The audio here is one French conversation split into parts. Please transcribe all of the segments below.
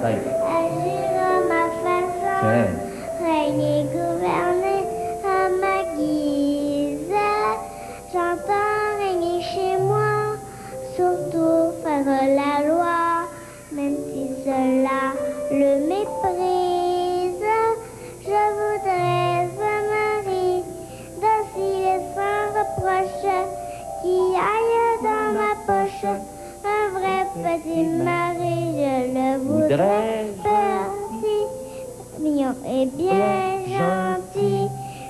tête. Agir à ma façon, Tiens. régner, gouverner à ma guise. J'entends régner chez moi, surtout faire la loi, même si cela le méprise. Je voudrais un mari docile et sans reproche, qui aille dans ma poche un vrai petit mari. Je le voudrais petit, mignon et bien gentil,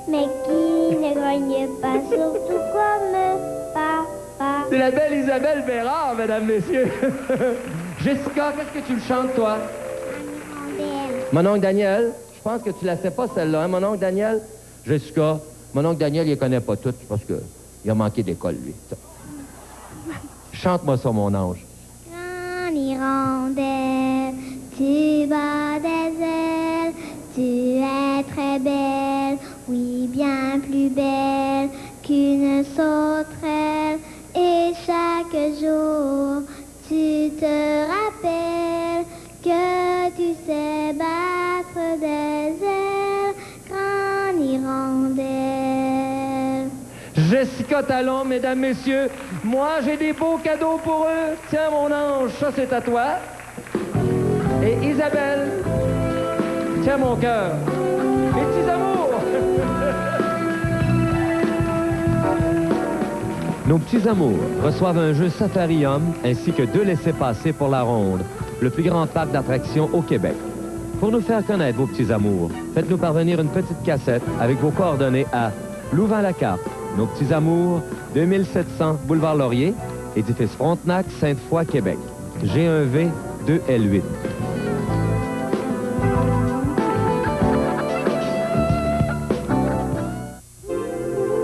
mais qui ne grogne pas, surtout comme papa. C'est la belle Isabelle Bérard, mesdames, messieurs. Jessica, qu'est-ce que tu le chantes, toi? Mon oncle Daniel, je pense que tu la sais pas, celle-là, hein, mon oncle Daniel? Jessica, mon oncle Daniel, il les connaît pas toutes, parce qu'il a manqué d'école, lui. Chante-moi ça, mon ange. Grande hirondelle, tu bats des ailes, tu es très belle, oui, bien plus belle qu'une sauterelle. Et chaque jour, tu te rappelles que tu sais battre des ailes, grande hirondelle. Jessica Talon, mesdames, messieurs. Moi, j'ai des beaux cadeaux pour eux. Tiens, mon ange, ça, c'est à toi. Et Isabelle, tiens, mon cœur. Mes petits amours. Nos petits amours reçoivent un jeu Safarium ainsi que 2 laissez-passer pour la Ronde, le plus grand parc d'attractions au Québec. Pour nous faire connaître vos petits amours, faites-nous parvenir une petite cassette avec vos coordonnées à Louvain-la-Carte, Nos petits amours, 2700 Boulevard Laurier, édifice Frontenac, Sainte-Foy, Québec. G1V 2L8.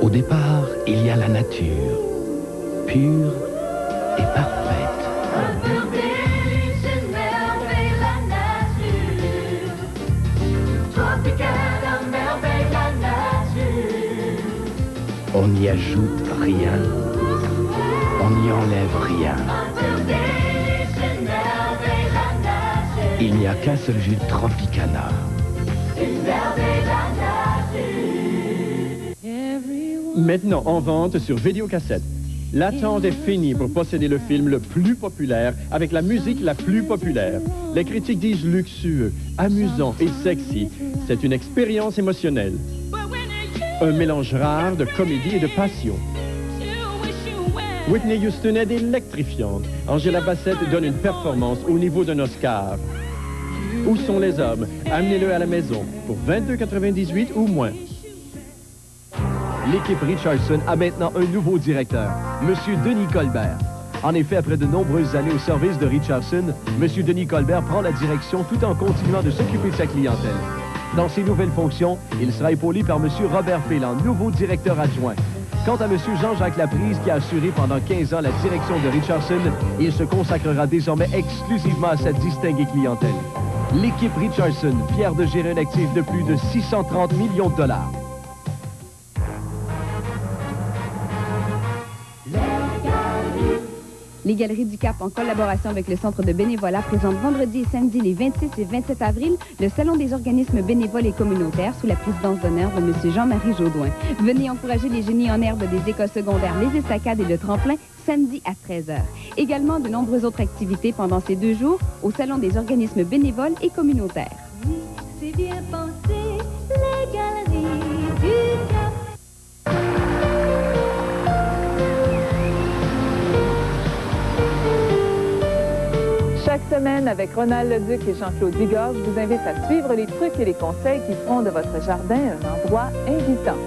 Au départ, il y a la nature, pure et parfaite. Regardez, c'est une merveille la nature. Tropicale, à merveille la nature. On n'y ajoute rien, on n'y enlève rien. Regardez, c'est une merveille la nature. Il n'y a qu'un seul jus Tropicana. Une merveille la nature. Maintenant en vente sur vidéocassette. L'attente est finie pour posséder le film le plus populaire avec la musique la plus populaire. Les critiques disent luxueux, amusant et sexy. C'est une expérience émotionnelle. Un mélange rare de comédie et de passion. Whitney Houston est électrifiante. Angela Bassett donne une performance au niveau d'un Oscar. Où sont les hommes? Amenez-le à la maison pour 22,98 ou moins. L'équipe Richardson a maintenant un nouveau directeur, M. Denis Colbert. En effet, après de nombreuses années au service de Richardson, M. Denis Colbert prend la direction tout en continuant de s'occuper de sa clientèle. Dans ses nouvelles fonctions, il sera épaulé par M. Robert Félan, nouveau directeur adjoint. Quant à M. Jean-Jacques Laprise, qui a assuré pendant 15 ans la direction de Richardson, il se consacrera désormais exclusivement à sa distinguée clientèle. L'équipe Richardson, fière de gérer un actif de plus de 630 millions de dollars. Les Galeries du Cap, en collaboration avec le Centre de bénévolat, présentent vendredi et samedi les 26 et 27 avril le Salon des organismes bénévoles et communautaires sous la présidence d'honneur de M. Jean-Marie Jaudoin. Venez encourager les génies en herbe des écoles secondaires Les Estacades et le Tremplin samedi à 13h. Également de nombreuses autres activités pendant ces 2 jours au Salon des organismes bénévoles et communautaires. Oui, c'est bien pensé, les Galeries du Cap. Chaque semaine, avec Ronald Leduc et Jean-Claude Bigard, je vous invite à suivre les trucs et les conseils qui feront de votre jardin un endroit invitant.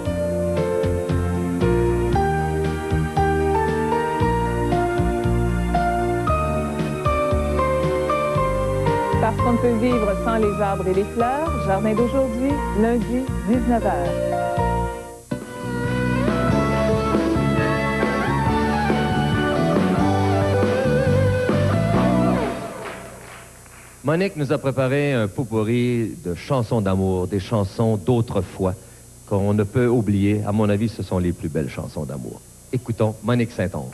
Parce qu'on ne peut vivre sans les arbres et les fleurs, Jardin d'aujourd'hui, lundi, 19h. Monique nous a préparé un pot-pourri de chansons d'amour, des chansons d'autrefois qu'on ne peut oublier. À mon avis, ce sont les plus belles chansons d'amour. Écoutons Monique Saint-Onge.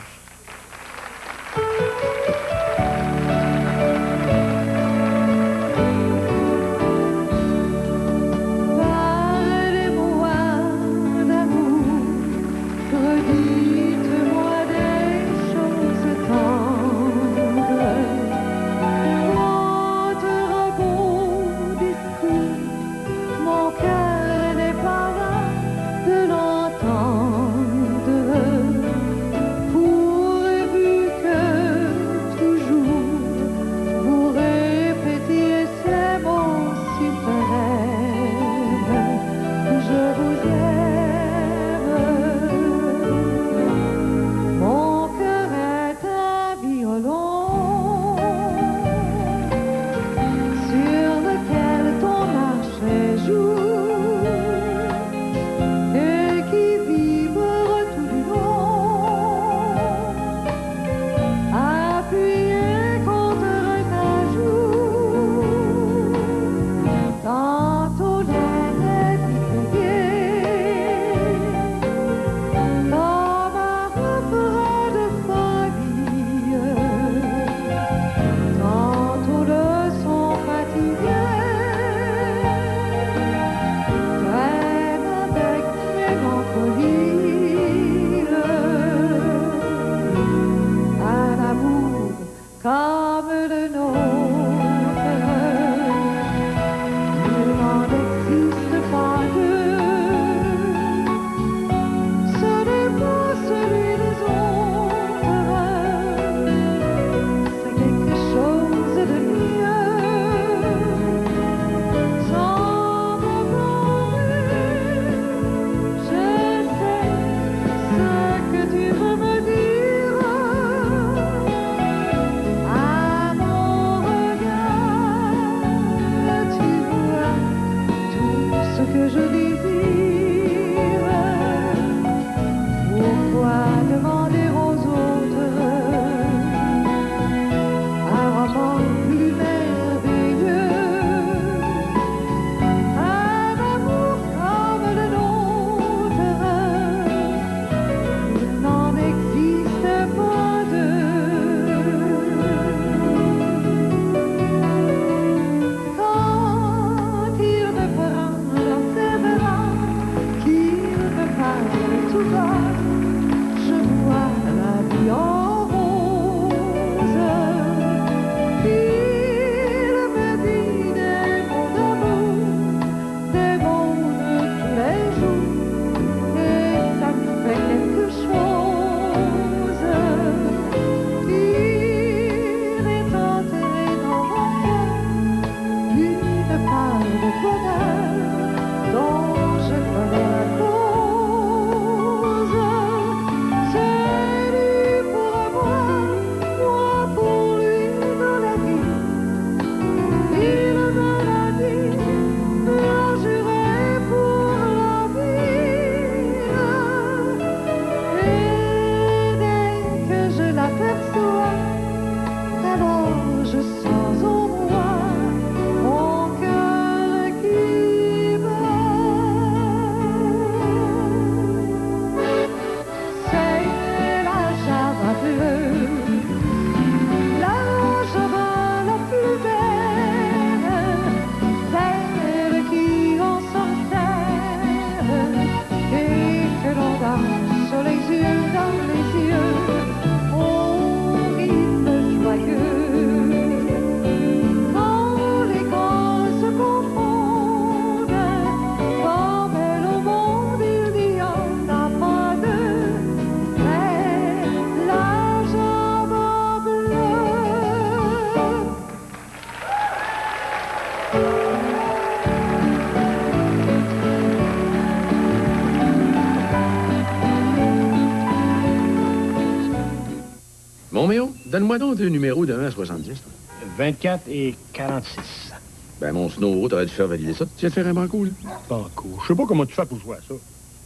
Mon Méo, donne-moi donc 2 numéros de 1 à 70. Toi. 24 et 46. Ben, mon Snow, t'aurais dû faire valider ça. Tu viens de faire un banco, là? Banco. Je sais pas comment tu fais pour jouer à ça.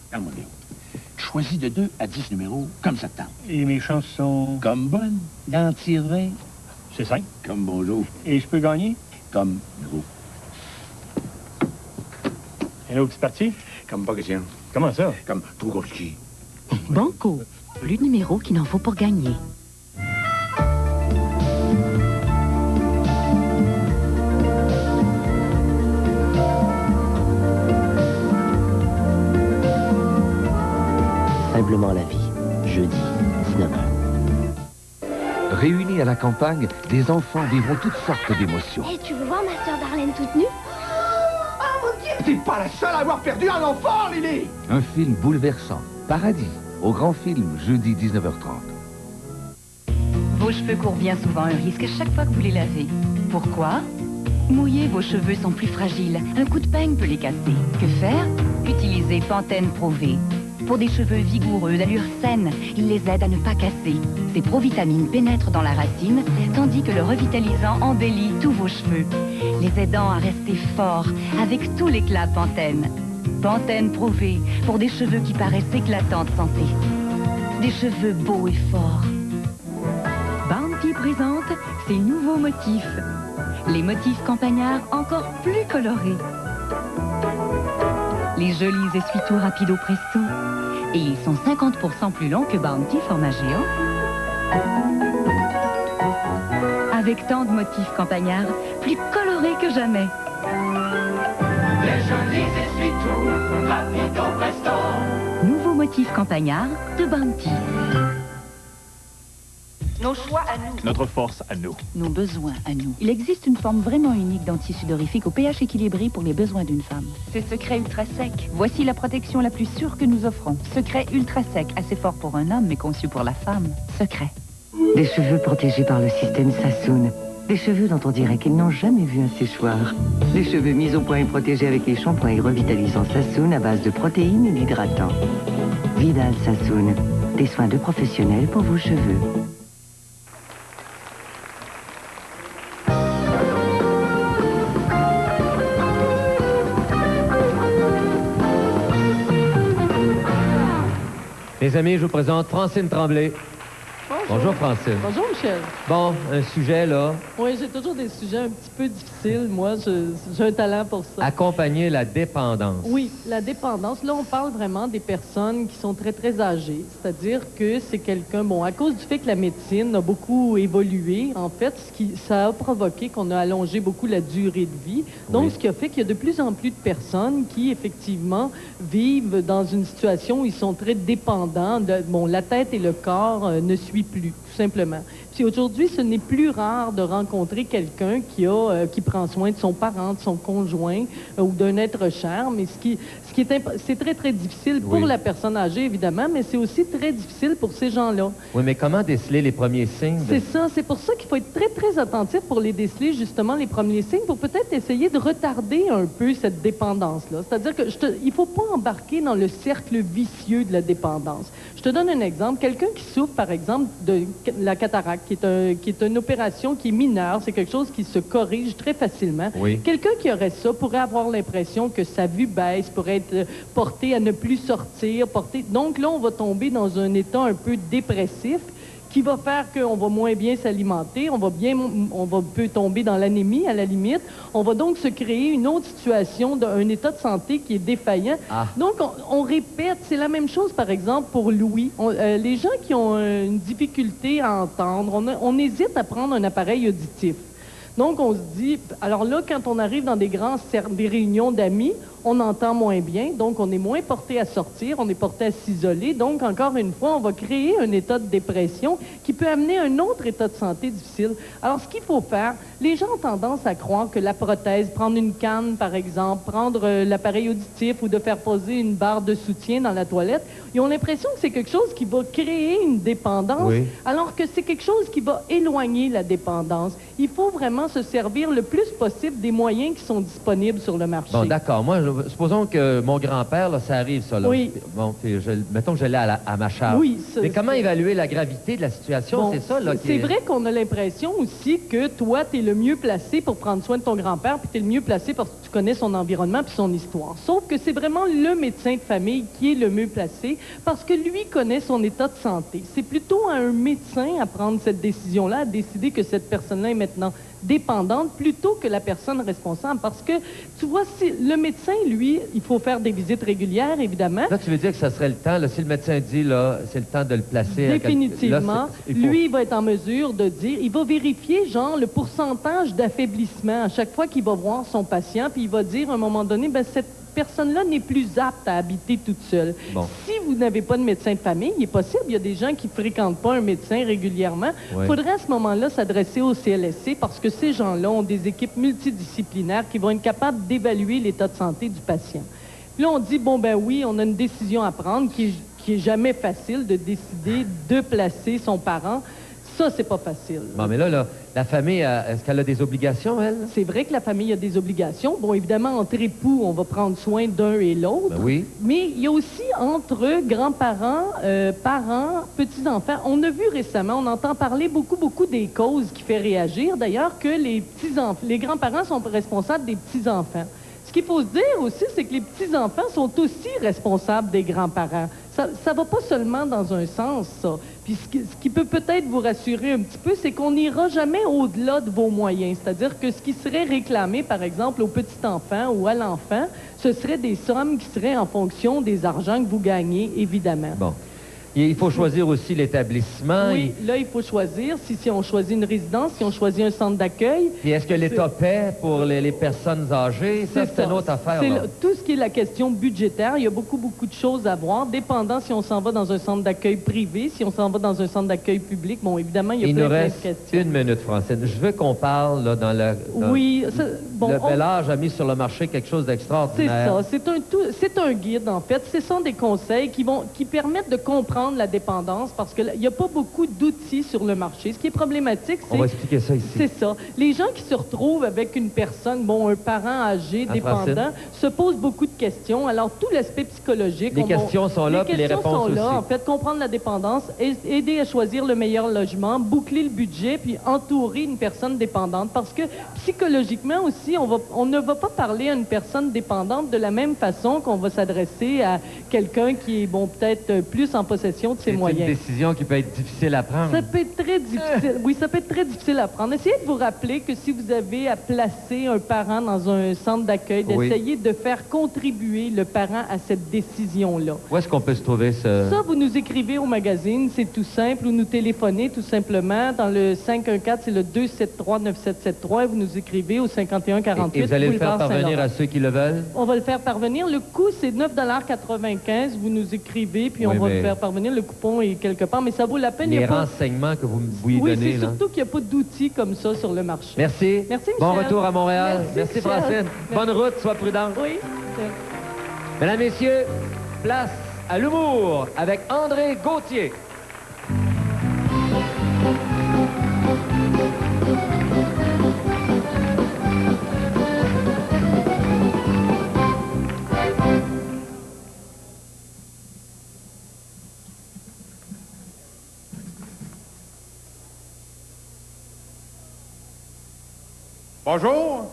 Regarde-moi, Méo. Tu choisis de 2 à 10 numéros, comme ça te tente. Et mes chances sont... Comme bonne, dans tire 20. C'est simple. Comme bonjour. Et je peux gagner? Comme nouveau. Un autre petit parti? Comme pas question. Comment ça? Comme trop compliqué. Banco. Plus de numéros qu'il n'en faut pour gagner. Simplement la vie. Jeudi, 19h. Réunis à la campagne, des enfants vivront toutes sortes d'émotions. Hey, tu veux voir ma sœur Darlene toute nue? Oh mon Dieu! T'es pas la seule à avoir perdu un enfant, Lily! Un film bouleversant. Paradis, au Grand Film, jeudi 19h30. Vos cheveux courent bien souvent un risque chaque fois que vous les lavez. Pourquoi? Mouillés, vos cheveux sont plus fragiles. Un coup de peigne peut les casser. Que faire? Utilisez Pantene Pro V. Pour des cheveux vigoureux, d'allure saine, il les aide à ne pas casser. Ses provitamines pénètrent dans la racine, tandis que le revitalisant embellit tous vos cheveux, les aidant à rester forts avec tout l'éclat Pantene. Pantene Pro V, pour des cheveux qui paraissent éclatants de santé. Des cheveux beaux et forts. Bounty présente ses nouveaux motifs. Les motifs campagnards encore plus colorés. Les jolis essuie-tout rapido presto. Et ils sont 50% plus longs que Bounty format géant. Avec tant de motifs campagnards, plus colorés que jamais. Les jolis essuie-tout rapido presto. Nouveau motif campagnard de Bounty. Nos choix à nous. Notre force à nous. Nos besoins à nous. Il existe une forme vraiment unique d'antisudorifique au pH équilibré pour les besoins d'une femme. C'est Secret Ultra Sec. Voici la protection la plus sûre que nous offrons. Secret Ultra Sec, assez fort pour un homme mais conçu pour la femme. Secret. Des cheveux protégés par le système Sassoon. Des cheveux dont on dirait qu'ils n'ont jamais vu un séchoir. Des cheveux mis au point et protégés avec les shampoings et revitalisants Sassoon à base de protéines et d'hydratants. Vidal Sassoon. Des soins de professionnels pour vos cheveux. Mes amis, je vous présente Francine Tremblay. Bonjour, Francine. Bonjour, Michel. Bon, un sujet, là. Oui, j'ai toujours des sujets un petit peu difficiles. Moi, j'ai un talent pour ça. Accompagner la dépendance. Oui, la dépendance. Là, on parle vraiment des personnes qui sont très, très âgées. C'est-à-dire que c'est quelqu'un... Bon, à cause du fait que la médecine a beaucoup évolué, en fait, ça a provoqué qu'on a allongé beaucoup la durée de vie. Donc, oui. Ce qui a fait qu'il y a de plus en plus de personnes qui, effectivement, vivent dans une situation où ils sont très dépendants. Bon, la tête et le corps ne suivent plus, tout simplement. Puis aujourd'hui, ce n'est plus rare de rencontrer quelqu'un qui prend soin de son parent, de son conjoint ou d'un être cher, mais c'est très, très difficile pour la personne âgée, évidemment, mais c'est aussi très difficile pour ces gens-là. Oui, mais comment déceler les premiers signes? C'est ça, c'est pour ça qu'il faut être très, très attentif pour les déceler, justement, les premiers signes, pour peut-être essayer de retarder un peu cette dépendance-là. C'est-à-dire que il ne faut pas embarquer dans le cercle vicieux de la dépendance. Je te donne un exemple. Quelqu'un qui souffre, par exemple, de la cataracte, qui est une opération qui est mineure, c'est quelque chose qui se corrige très facilement. Oui. Quelqu'un qui aurait ça pourrait avoir l'impression que sa vue baisse, pourrait être porté à ne plus sortir, donc là, on va tomber dans un état un peu dépressif qui va faire qu'on va moins bien s'alimenter, on peut tomber dans l'anémie à la limite. On va donc se créer une autre situation, un état de santé qui est défaillant. Ah. Donc, on répète, c'est la même chose, par exemple, pour l'ouïe. Les gens qui ont une difficulté à entendre, on hésite à prendre un appareil auditif. Donc, on se dit, alors là, quand on arrive dans des réunions d'amis, on entend moins bien, donc on est moins porté à sortir, on est porté à s'isoler. Donc, encore une fois, on va créer un état de dépression qui peut amener un autre état de santé difficile. Alors, ce qu'il faut faire, les gens ont tendance à croire que la prothèse, prendre une canne, par exemple, prendre l'appareil auditif ou de faire poser une barre de soutien dans la toilette, ils ont l'impression que c'est quelque chose qui va créer une dépendance, alors que c'est quelque chose qui va éloigner la dépendance. Il faut vraiment se servir le plus possible des moyens qui sont disponibles sur le marché. Bon, d'accord. Moi, supposons que mon grand-père, là, ça arrive, ça, là. Oui. Bon, puis mettons que je l'ai à ma charge. Oui, mais comment évaluer la gravité de la situation? Bon, c'est ça, là. C'est vrai qu'on a l'impression aussi que toi, tu es le mieux placé pour prendre soin de ton grand-père, puis tu es le mieux placé parce que tu connais son environnement puis son histoire. Sauf que c'est vraiment le médecin de famille qui est le mieux placé parce que lui connaît son état de santé. C'est plutôt à un médecin à prendre cette décision-là, à décider que cette personne-là est maintenant dépendante plutôt que la personne responsable. Parce que, tu vois, si le médecin, lui, il faut faire des visites régulières, évidemment. Là, tu veux dire que ça serait le temps, là, si le médecin dit, là, c'est le temps de le placer... Définitivement. Là, lui, il va être en mesure de dire, il va vérifier, genre, le pourcentage d'affaiblissement à chaque fois qu'il va voir son patient, puis il va dire, à un moment donné, ben cette personne-là n'est plus apte à habiter toute seule. Bon. Si vous n'avez pas de médecin de famille, il est possible, il y a des gens qui ne fréquentent pas un médecin régulièrement. Il faudrait à ce moment-là s'adresser au CLSC parce que ces gens-là ont des équipes multidisciplinaires qui vont être capables d'évaluer l'état de santé du patient. Puis là, on dit, bon, ben oui, on a une décision à prendre qui est jamais facile de décider de placer son parent. Ça, c'est pas facile. Bon, mais là, la famille, est-ce qu'elle a des obligations, elle? C'est vrai que la famille a des obligations. Bon, évidemment, entre époux, on va prendre soin d'un et l'autre. Ben oui. Mais il y a aussi entre grands-parents, parents, petits-enfants. On a vu récemment, on entend parler beaucoup des causes qui fait réagir. D'ailleurs, que les grands-parents sont responsables des petits-enfants. Ce qu'il faut se dire aussi, c'est que les petits-enfants sont aussi responsables des grands-parents. Ça va pas seulement dans un sens, ça. Puis ce qui peut peut-être vous rassurer un petit peu, c'est qu'on n'ira jamais au-delà de vos moyens. C'est-à-dire que ce qui serait réclamé, par exemple, au petit-enfant ou à l'enfant, ce serait des sommes qui seraient en fonction des argents que vous gagnez, évidemment. Bon. Il faut choisir aussi l'établissement. Oui, là, il faut choisir. Si on choisit une résidence, si on choisit un centre d'accueil... Et est-ce que l'État paie pour les personnes âgées? Ça, c'est une autre affaire. Tout ce qui est la question budgétaire, il y a beaucoup de choses à voir, dépendant si on s'en va dans un centre d'accueil privé, si on s'en va dans un centre d'accueil public. Bon, évidemment, il y a plein de questions. Il nous reste 1 minute, Francine. Je veux qu'on parle là, dans le... Oui. Le Bel Âge a mis sur le marché quelque chose d'extraordinaire. C'est ça. C'est un guide, en fait. Ce sont des conseils qui permettent de comprendre la dépendance parce qu'il n'y a pas beaucoup d'outils sur le marché. Ce qui est problématique, c'est... On va expliquer ça ici. C'est ça. Les gens qui se retrouvent avec une personne, un parent âgé, dépendant, se posent beaucoup de questions. Alors, tout l'aspect psychologique... Les questions sont là, puis les réponses aussi. En fait, comprendre la dépendance, aider à choisir le meilleur logement, boucler le budget, puis entourer une personne dépendante. Parce que, psychologiquement aussi, on ne va pas parler à une personne dépendante de la même façon qu'on va s'adresser à quelqu'un qui est, peut-être plus en possession de ses moyens. C'est une décision qui peut être difficile à prendre. Ça peut être très difficile. Oui, ça peut être très difficile à prendre. Essayez de vous rappeler que si vous avez à placer un parent dans un centre d'accueil, d'essayer de faire contribuer le parent à cette décision-là. Où est-ce qu'on peut se trouver ça? Ça, vous nous écrivez au magazine, c'est tout simple, ou nous téléphonez tout simplement dans le 514, c'est le 273-9773, et vous nous écrivez au 5148. Et vous allez le faire parvenir à ceux qui le veulent? On va le faire parvenir. Le coût, c'est 9,95 $. Vous nous écrivez, puis on va le faire parvenir. Le coupon est quelque part, mais ça vaut la peine. Les renseignements que vous lui donnez. Oui, c'est surtout qu'il n'y a pas d'outils comme ça sur le marché. Merci. Merci, Michel. Bon retour à Montréal. Merci Francine. Bonne route, sois prudente. Oui. Mesdames, Messieurs, place à l'humour avec André Gauthier. Bonjour.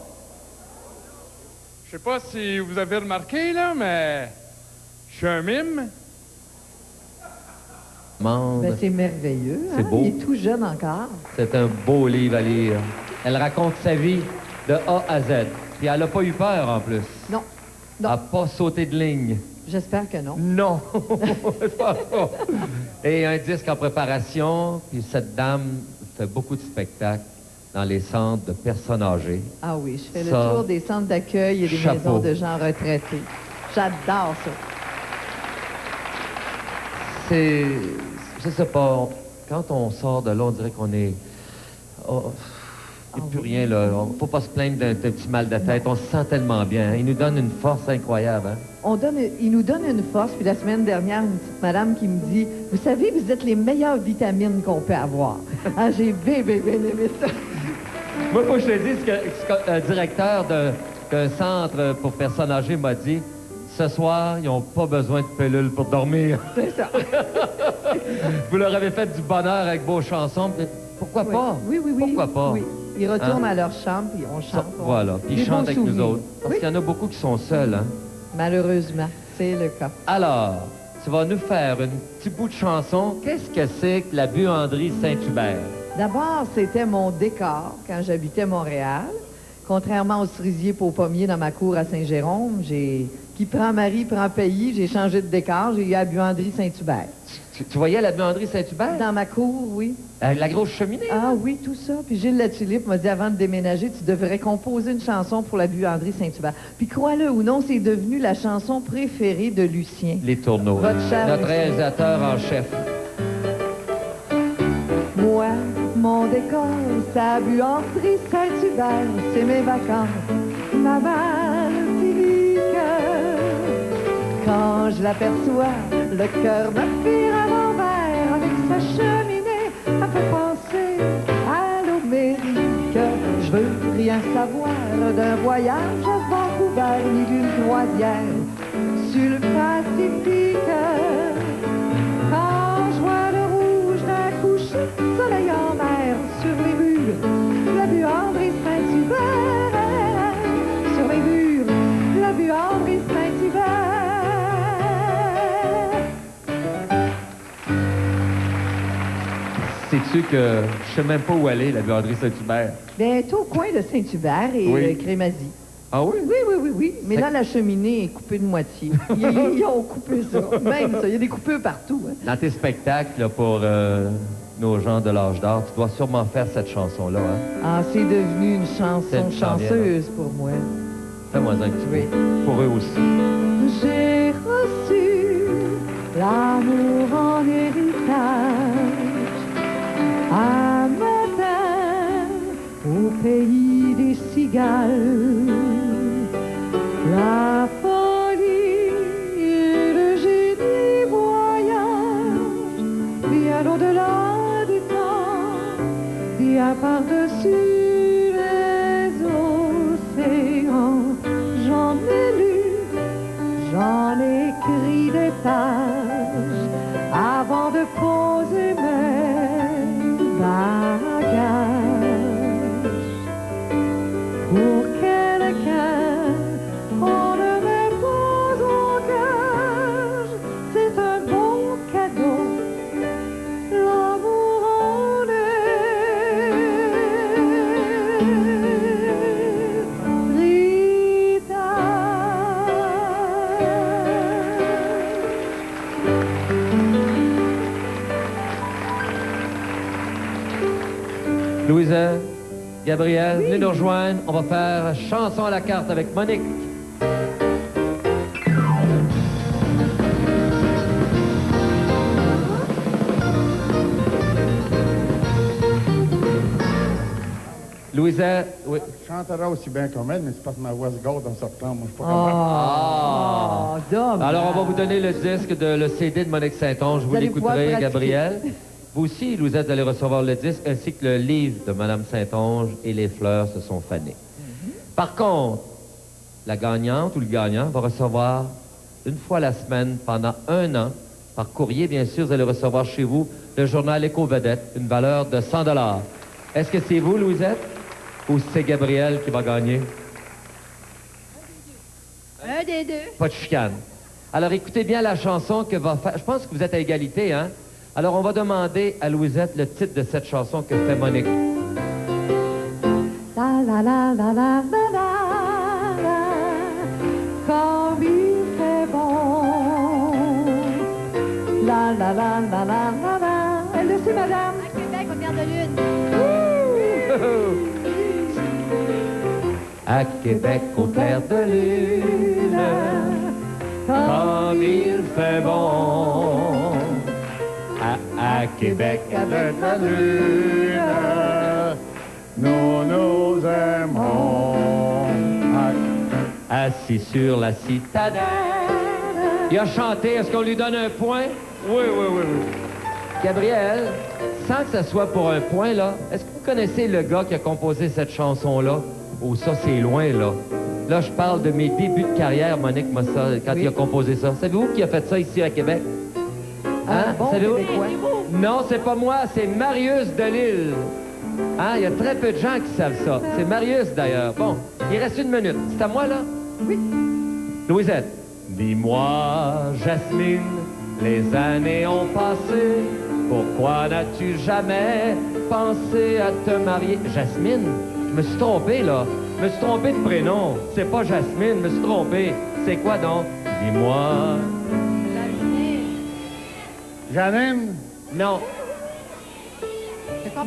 Je sais pas si vous avez remarqué, là, mais je suis un mime. C'est merveilleux. C'est beau. Il est tout jeune encore. C'est un beau livre à lire. Elle raconte sa vie de A à Z. Puis elle n'a pas eu peur, en plus. Non. Elle n'a pas sauté de ligne. J'espère que non. Non. Et un disque en préparation. Puis cette dame fait beaucoup de spectacles dans les centres de personnes âgées. Ah oui, je fais le tour des centres d'accueil et des maisons de gens retraités. J'adore ça. Je sais pas, quand on sort de là, on dirait qu'on est... il n'y a plus rien, là. Il ne faut pas se plaindre d'un petit mal de tête. On se sent tellement bien. Il nous donne une force incroyable. Hein? Il nous donne une force. Puis la semaine dernière, une petite madame qui me dit, « Vous savez, vous êtes les meilleures vitamines qu'on peut avoir. » J'ai bien aimé ça. Moi, il faut que je te dise que directeur qu'un centre pour personnes âgées m'a dit, ce soir, ils n'ont pas besoin de pilules pour dormir. C'est ça. Vous leur avez fait du bonheur avec vos chansons. Pourquoi pas? Oui. Pourquoi pas? Oui. Ils retournent à leur chambre, puis on chante. Voilà, puis ils chantent avec nous autres. Parce qu'il y en a beaucoup qui sont seuls, hein? Malheureusement, c'est le cas. Alors, tu vas nous faire un petit bout de chanson. Qu'est-ce que c'est que la buanderie Saint-Hubert? D'abord, c'était mon décor quand j'habitais Montréal. Contrairement aux cerisiers pour pommiers dans ma cour à Saint-Jérôme, qui prend mari, prend pays, j'ai changé de décor, j'ai eu la buanderie Saint-Hubert. Tu voyais la buanderie Saint-Hubert? Dans ma cour, oui. La grosse cheminée? Ah oui, tout ça. Puis Gilles Latulippe m'a dit avant de déménager, tu devrais composer une chanson pour la buanderie Saint-Hubert. Puis crois-le ou non, c'est devenu la chanson préférée de Lucien. Les Tourneaux. Votre cher Notre Lucien. réalisateur en chef. Moi, mon décor, sa buanderie Saint-Hubert, c'est mes vacances, ma magnifique. Quand je l'aperçois, le cœur me vire à l'envers avec sa cheminée, elle me fait penser à l'Amérique. Je veux rien savoir d'un voyage à Vancouver ni d'une croisière sur le Pacifique. Quand je vois le rouge d'un coucher de soleil en mer sur les murs, la buanderie Saint-Hubert. Sur les murs, la buanderie Saint-Hubert. Sais-tu que je sais même pas où aller, la buanderie Saint-Hubert? Bien, tout au coin de Saint-Hubert et Crémazie. Ah oui? Oui. Mais là, la cheminée est coupée de moitié. Ils ont coupé ça. Même ça, il y a des coupures partout. Hein. Dans tes spectacles, là, pour nos gens de l'âge d'or, tu dois sûrement faire cette chanson-là, hein? Ah, c'est devenu une chanson chanceuse pour moi. Fais-moi un petit peu. Pour eux aussi. J'ai reçu l'amour en héritage un matin au pays des cigales. La folie et le génie voyage bien au-delà du temps, bien par-dessus les océans. J'en ai lu, j'en ai écrit des pages avant de poser mes bagages. Pour quelqu'un qu'on ne met pas en gage, c'est un bon cadeau, l'amour en Louisa, Gabriel, venez nous rejoindre. On va faire chanson à la carte avec Monique. Louisa, oui. Je chanterai aussi bien comme elle, mais c'est parce que ma voix se gâte en sortant. Moi, je suis pas dommage. Alors, on va vous donner le disque, le CD de Monique Saint-Onge. Vous allez pouvoir l'écouterez, pratiquer. Gabriel. Vous aussi, Louisa, vous allez recevoir le disque, ainsi que le livre de Mme Saint-Onge et les fleurs se sont fanées. Par contre, la gagnante ou le gagnant va recevoir une fois la semaine pendant 1 an, par courrier, bien sûr, vous allez recevoir chez vous le journal Éco-Vedette, une valeur de 100 $. Est-ce que c'est vous, Louisette, ou c'est Gabriel qui va gagner? Un des deux. Pas de chicane. Alors, écoutez bien la chanson que va faire... Je pense que vous êtes à égalité, hein? Alors, on va demander à Louisette le titre de cette chanson que fait Monique. La la la la la la la la, comme il fait bon. La la la la la la la. Elle le sait, madame. À Québec, au clair de lune. À Québec, au clair de lune, comme il fait bon. À Québec, avec la lune, nous nous aimons. Assis sur la citadelle. Il a chanté, est-ce qu'on lui donne un point? Oui. Gabriel, sans que ce soit pour un point, là, est-ce que vous connaissez le gars qui a composé cette chanson-là? Oh, ça, c'est loin, là. Là, je parle de mes débuts de carrière, Monique Mossa, quand il a composé ça. Savez-vous qui a fait ça ici à Québec? Hein? Bon Savez-vous? Québécois. Non, c'est pas moi, c'est Marius Delisle. Hein? Il y a très peu de gens qui savent ça. C'est Marius, d'ailleurs. Bon, il reste 1 minute. C'est à moi, là? Oui. Louisette. Dis-moi, Jasmine, les années ont passé. Pourquoi n'as-tu jamais pensé à te marier? Jasmine? Je me suis trompé, là. Je me suis trompé de prénom. C'est pas Jasmine, je me suis trompé. C'est quoi donc? Dis-moi. Janine? Non. C'est pas...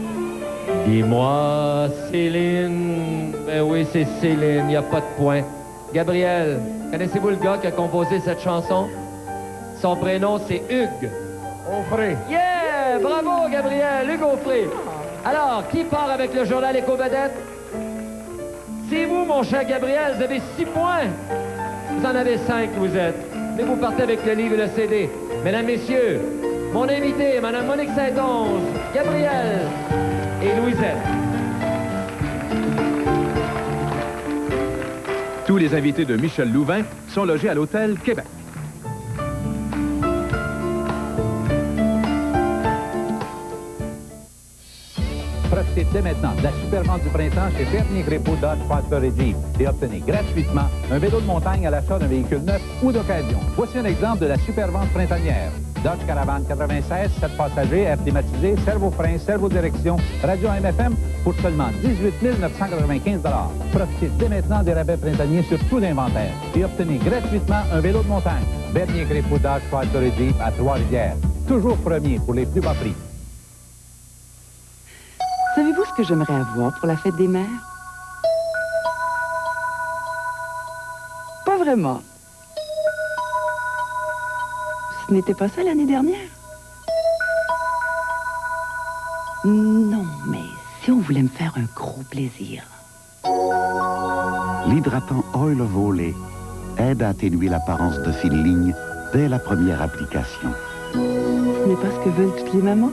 Dis-moi, Céline. Ben oui, c'est Céline, il n'y a pas de point. Gabriel, connaissez-vous le gars qui a composé cette chanson? Son prénom, c'est Hugues. Offré. Yeah! Bravo, Gabriel! Hugues Offré. Alors, qui part avec le journal Éco-Vedette? C'est vous, mon cher Gabriel, vous avez 6 points. Vous en avez 5, vous êtes. Mais vous partez avec le livre et le CD. Mesdames, Messieurs, mon invité, Madame Monique Saint-Onge, Gabriel et Louisette. Tous les invités de Michel Louvain sont logés à l'Hôtel Québec. Profitez dès maintenant de la super vente du printemps chez Bernier Crépeau Dodge Chrysler et Jeep et obtenez gratuitement un vélo de montagne à l'achat d'un véhicule neuf ou d'occasion. Voici un exemple de la super vente printanière. Dodge Caravane 96, 7 passagers, air climatisé, servo-frein, servo-direction, radio AM/FM pour seulement 18 995 $. Profitez dès maintenant des rabais printaniers sur tout l'inventaire et obtenez gratuitement un vélo de montagne. Bernier Crépeau Dodge Chrysler et Jeep à Trois-Rivières. Toujours premier pour les plus bas prix. Savez-vous ce que j'aimerais avoir pour la fête des mères? Pas vraiment. Ce n'était pas ça l'année dernière? Non, mais si on voulait me faire un gros plaisir. L'hydratant Oil of Olay aide à atténuer l'apparence de fines lignes dès la première application. Ce n'est pas ce que veulent toutes les mamans?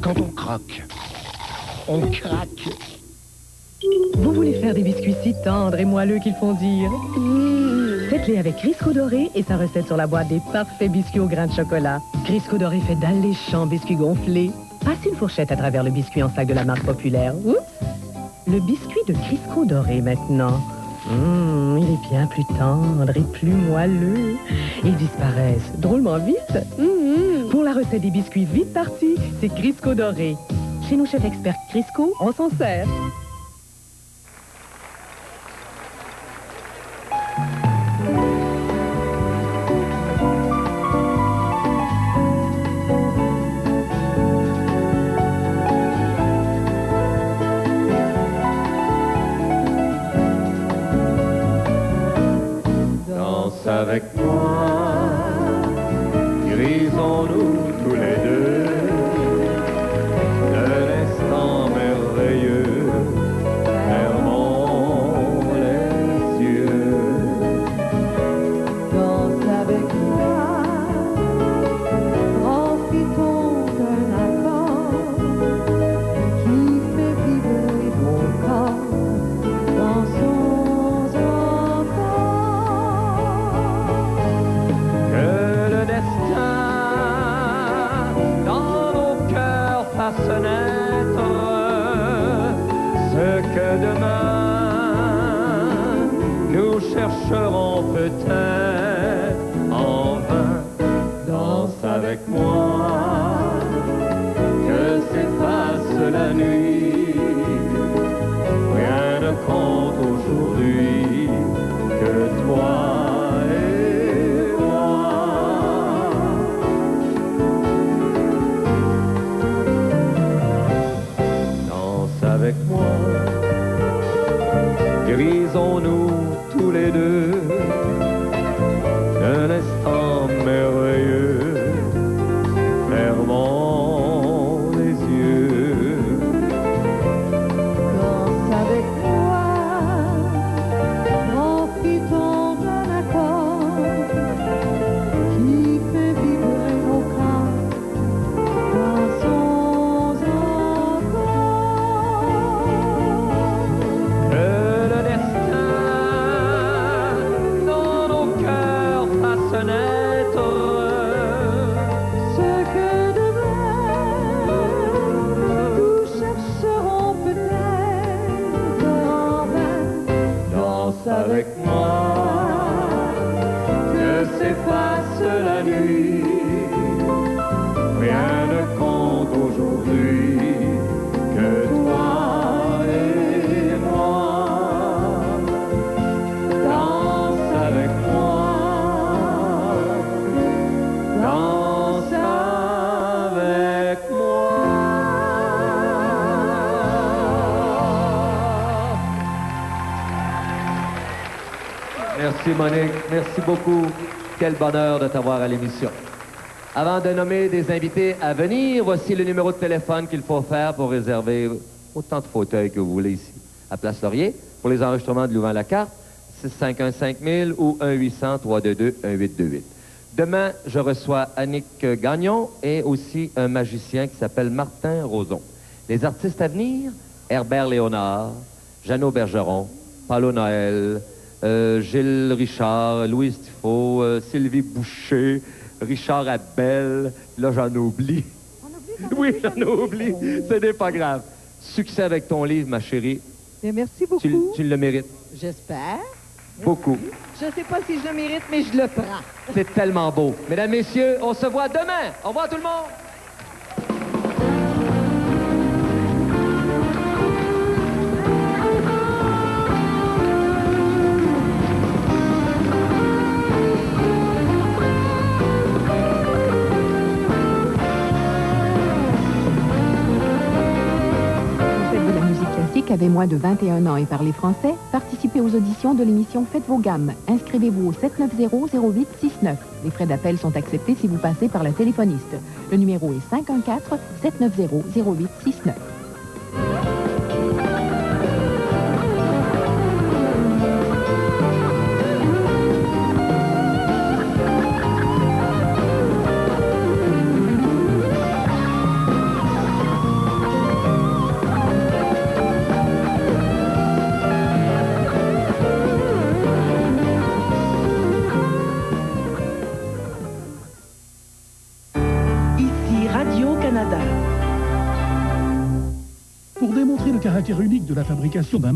Quand on croque, on craque. Vous voulez faire des biscuits si tendres et moelleux qu'ils font dire? Faites-les avec Crisco doré et sa recette sur la boîte des parfaits biscuits au grain de chocolat. Crisco doré fait d'alléchants biscuits gonflés. Passez une fourchette à travers le biscuit en sac de la marque populaire. Oups! Le biscuit de Crisco doré maintenant. Il est bien plus tendre et plus moelleux. Ils disparaissent drôlement vite. Pour la recette des biscuits vite partis, c'est Crisco doré. Chez nos chefs experts Crisco, on s'en sert. Danse avec moi, grisons-nous tous les deux d'un instant merveilleux, fermons les yeux. Danse avec moi, profitons d'un accord qui fait vibrer mon corps. Dansons encore. Que le destin dans nos cœurs fasse naître ce que demain nous chercherons peut-être en vain. Danse avec moi, que s'efface la nuit, rien ne compte aujourd'hui que toi et moi. Danse avec moi, grisons-nous tous les deux d'un avec moi, que s'efface la nuit. Rien ne compte aujourd'hui que toi et moi. Danse avec moi, danse avec moi. Merci Monique, merci beaucoup. Quel bonheur de t'avoir à l'émission. Avant de nommer des invités à venir, voici le numéro de téléphone qu'il faut faire pour réserver autant de fauteuils que vous voulez ici, à Place Laurier. Pour les enregistrements de Louvain-la-Carte, 651-5000 ou 1-800-322-1828. Demain, je reçois Annick Gagnon et aussi un magicien qui s'appelle Martin Roson. Les artistes à venir, Herbert Léonard, Jeannot Bergeron, Paulo Noël, Gilles Richard, Louise Tifo, Sylvie Boucher, Richard Abel, là j'en oublie. Oui, j'en oublie. Ce n'est pas grave. Succès avec ton livre, ma chérie. Bien, merci beaucoup. Tu le mérites. J'espère. Beaucoup. Je ne sais pas si je le mérite, mais je le prends. C'est tellement beau. Mesdames, messieurs, on se voit demain. Au revoir tout le monde. Avez moins de 21 ans et parlez français, participez aux auditions de l'émission Faites vos gammes. Inscrivez-vous au 790-0869. Les frais d'appel sont acceptés si vous passez par la téléphoniste. Le numéro est 514-790-0869. Pour démontrer le caractère unique de la fabrication d'un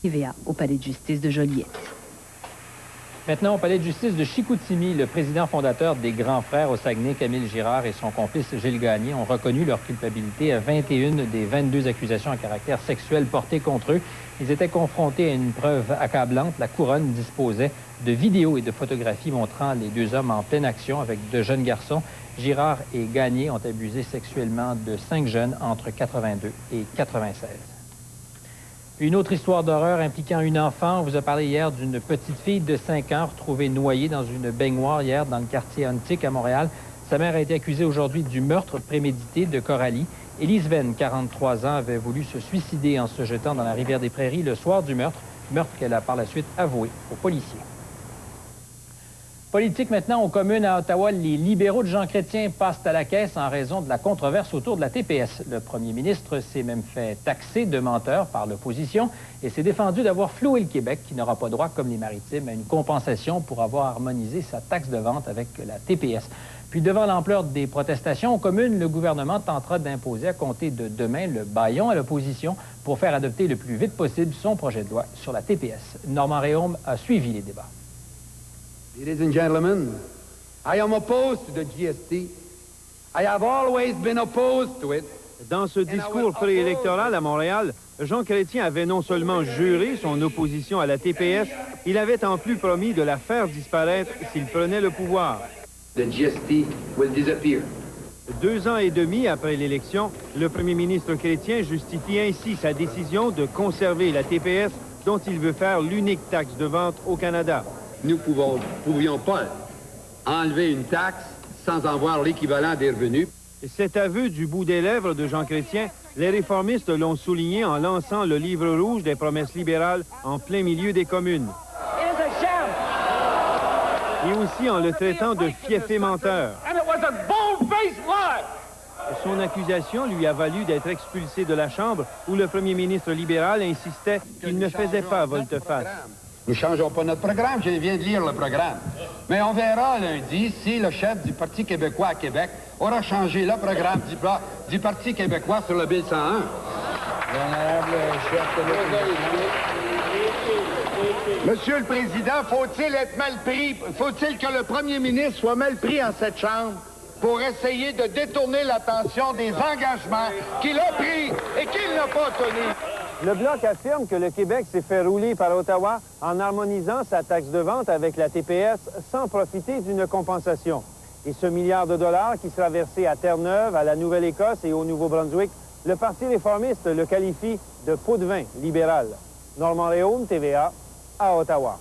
TVA au Palais de justice de Joliette. Maintenant, au Palais de justice de Chicoutimi, le président fondateur des Grands Frères au Saguenay, Camille Girard, et son complice Gilles Gagné ont reconnu leur culpabilité à 21 des 22 accusations à caractère sexuel portées contre eux. Ils étaient confrontés à une preuve accablante. La couronne disposait de vidéos et de photographies montrant les deux hommes en pleine action avec de jeunes garçons. Girard et Gagné ont abusé sexuellement de 5 jeunes entre 82 et 96. Une autre histoire d'horreur impliquant une enfant. On vous a parlé hier d'une petite fille de 5 ans retrouvée noyée dans une baignoire hier dans le quartier Antique à Montréal. Sa mère a été accusée aujourd'hui du meurtre prémédité de Coralie. Élise Venn, 43 ans, avait voulu se suicider en se jetant dans la rivière des Prairies le soir du meurtre qu'elle a par la suite avoué aux policiers. Politique maintenant, aux communes à Ottawa, les libéraux de Jean Chrétien passent à la caisse en raison de la controverse autour de la TPS. Le premier ministre s'est même fait taxer de menteur par l'opposition et s'est défendu d'avoir floué le Québec, qui n'aura pas droit, comme les Maritimes, à une compensation pour avoir harmonisé sa taxe de vente avec la TPS. Puis devant l'ampleur des protestations aux communes, le gouvernement tentera d'imposer à compter de demain le bâillon à l'opposition pour faire adopter le plus vite possible son projet de loi sur la TPS. Normand Réaume a suivi les débats. Ladies and gentlemen, I am opposed to the GST. I have always been opposed to it. Dans ce discours préélectoral à Montréal, Jean Chrétien avait non seulement juré son opposition à la TPS, il avait en plus promis de la faire disparaître s'il prenait le pouvoir. The GST will disappear. 2 ans et demi après l'élection, le premier ministre Chrétien justifie ainsi sa décision de conserver la TPS dont il veut faire l'unique taxe de vente au Canada. Nous ne pouvions pas enlever une taxe sans en voir l'équivalent des revenus. Cet aveu du bout des lèvres de Jean Chrétien, les réformistes l'ont souligné en lançant le livre rouge des promesses libérales en plein milieu des communes. Et aussi en le traitant de fiefé menteur. Son accusation lui a valu d'être expulsé de la Chambre où le premier ministre libéral insistait qu'il ne faisait pas volte-face. Nous ne changeons pas notre programme, je viens de lire le programme. Mais on verra lundi si le chef du Parti québécois à Québec aura changé le programme du Parti québécois sur le Bill 101. L'honorable chef de Monsieur le Président, faut-il être mal pris? Faut-il que le premier ministre soit mal pris en cette Chambre pour essayer de détourner l'attention des engagements qu'il a pris et qu'il n'a pas tenus? Le Bloc affirme que le Québec s'est fait rouler par Ottawa en harmonisant sa taxe de vente avec la TPS sans profiter d'une compensation. Et ce milliard de dollars qui sera versé à Terre-Neuve, à la Nouvelle-Écosse et au Nouveau-Brunswick, le Parti réformiste le qualifie de pot de vin libéral. Normand Léon, TVA, à Ottawa.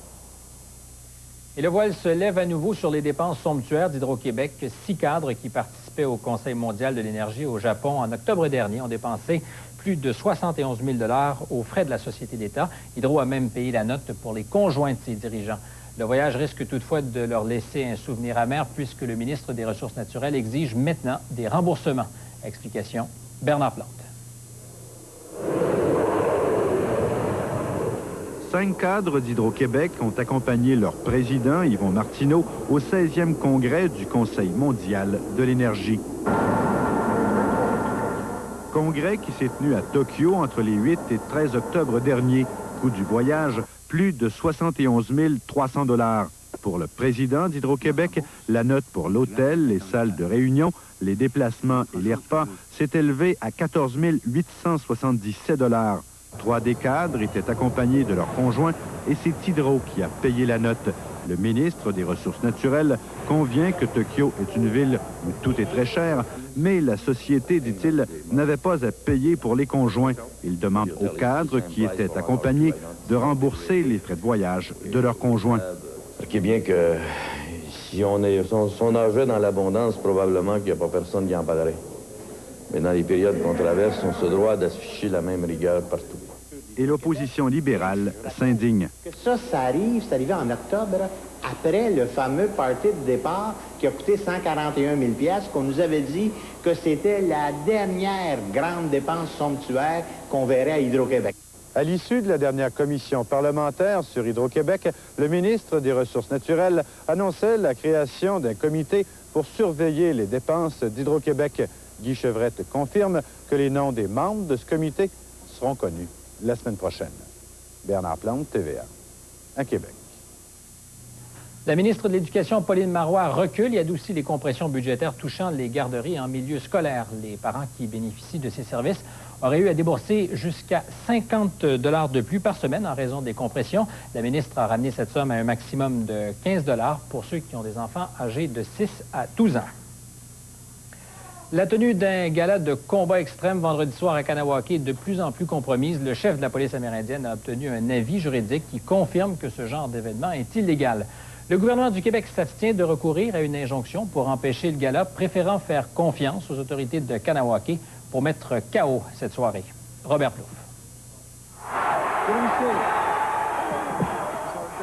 Et le voile se lève à nouveau sur les dépenses somptuaires d'Hydro-Québec. 6 cadres qui participaient au Conseil mondial de l'énergie au Japon en octobre dernier ont dépensé plus de 71 000 $ aux frais de la Société d'État. Hydro a même payé la note pour les conjoints de ses dirigeants. Le voyage risque toutefois de leur laisser un souvenir amer puisque le ministre des Ressources naturelles exige maintenant des remboursements. Explication, Bernard Plante. 5 cadres d'Hydro-Québec ont accompagné leur président, Yvon Martineau, au 16e congrès du Conseil mondial de l'énergie. Congrès qui s'est tenu à Tokyo entre les 8 et 13 octobre dernier. Coût du voyage, plus de 71 300 $. Pour le président d'Hydro-Québec, la note pour l'hôtel, les salles de réunion, les déplacements et les repas s'est élevée à 14 877 $. 3 des cadres étaient accompagnés de leurs conjoints et c'est Hydro qui a payé la note. Le ministre des Ressources naturelles convient que Tokyo est une ville où tout est très cher, mais la société, dit-il, n'avait pas à payer pour les conjoints. Il demande aux cadres qui étaient accompagnés de rembourser les frais de voyage de leurs conjoints. Ce qui est bien que si on nageait dans l'abondance, probablement qu'il n'y a pas personne qui en parlerait. Mais dans les périodes qu'on traverse, on se doit d'afficher la même rigueur partout. Et l'opposition libérale s'indigne. Que ça arrive, c'est arrivé en octobre, après le fameux party de départ qui a coûté 141 000 $, qu'on nous avait dit que c'était la dernière grande dépense somptuaire qu'on verrait à Hydro-Québec. À l'issue de la dernière commission parlementaire sur Hydro-Québec, le ministre des Ressources naturelles annonçait la création d'un comité pour surveiller les dépenses d'Hydro-Québec. Guy Chevrette confirme que les noms des membres de ce comité seront connus la semaine prochaine. Bernard Plante, TVA, à Québec. La ministre de l'Éducation, Pauline Marois, recule et adoucit les compressions budgétaires touchant les garderies en milieu scolaire. Les parents qui bénéficient de ces services auraient eu à débourser jusqu'à 50 $ de plus par semaine en raison des compressions. La ministre a ramené cette somme à un maximum de 15 $ pour ceux qui ont des enfants âgés de 6 à 12 ans. La tenue d'un gala de combat extrême vendredi soir à Kanawake est de plus en plus compromise. Le chef de la police amérindienne a obtenu un avis juridique qui confirme que ce genre d'événement est illégal. Le gouvernement du Québec s'abstient de recourir à une injonction pour empêcher le gala, préférant faire confiance aux autorités de Kanawake pour mettre KO cette soirée. Robert Plouffe.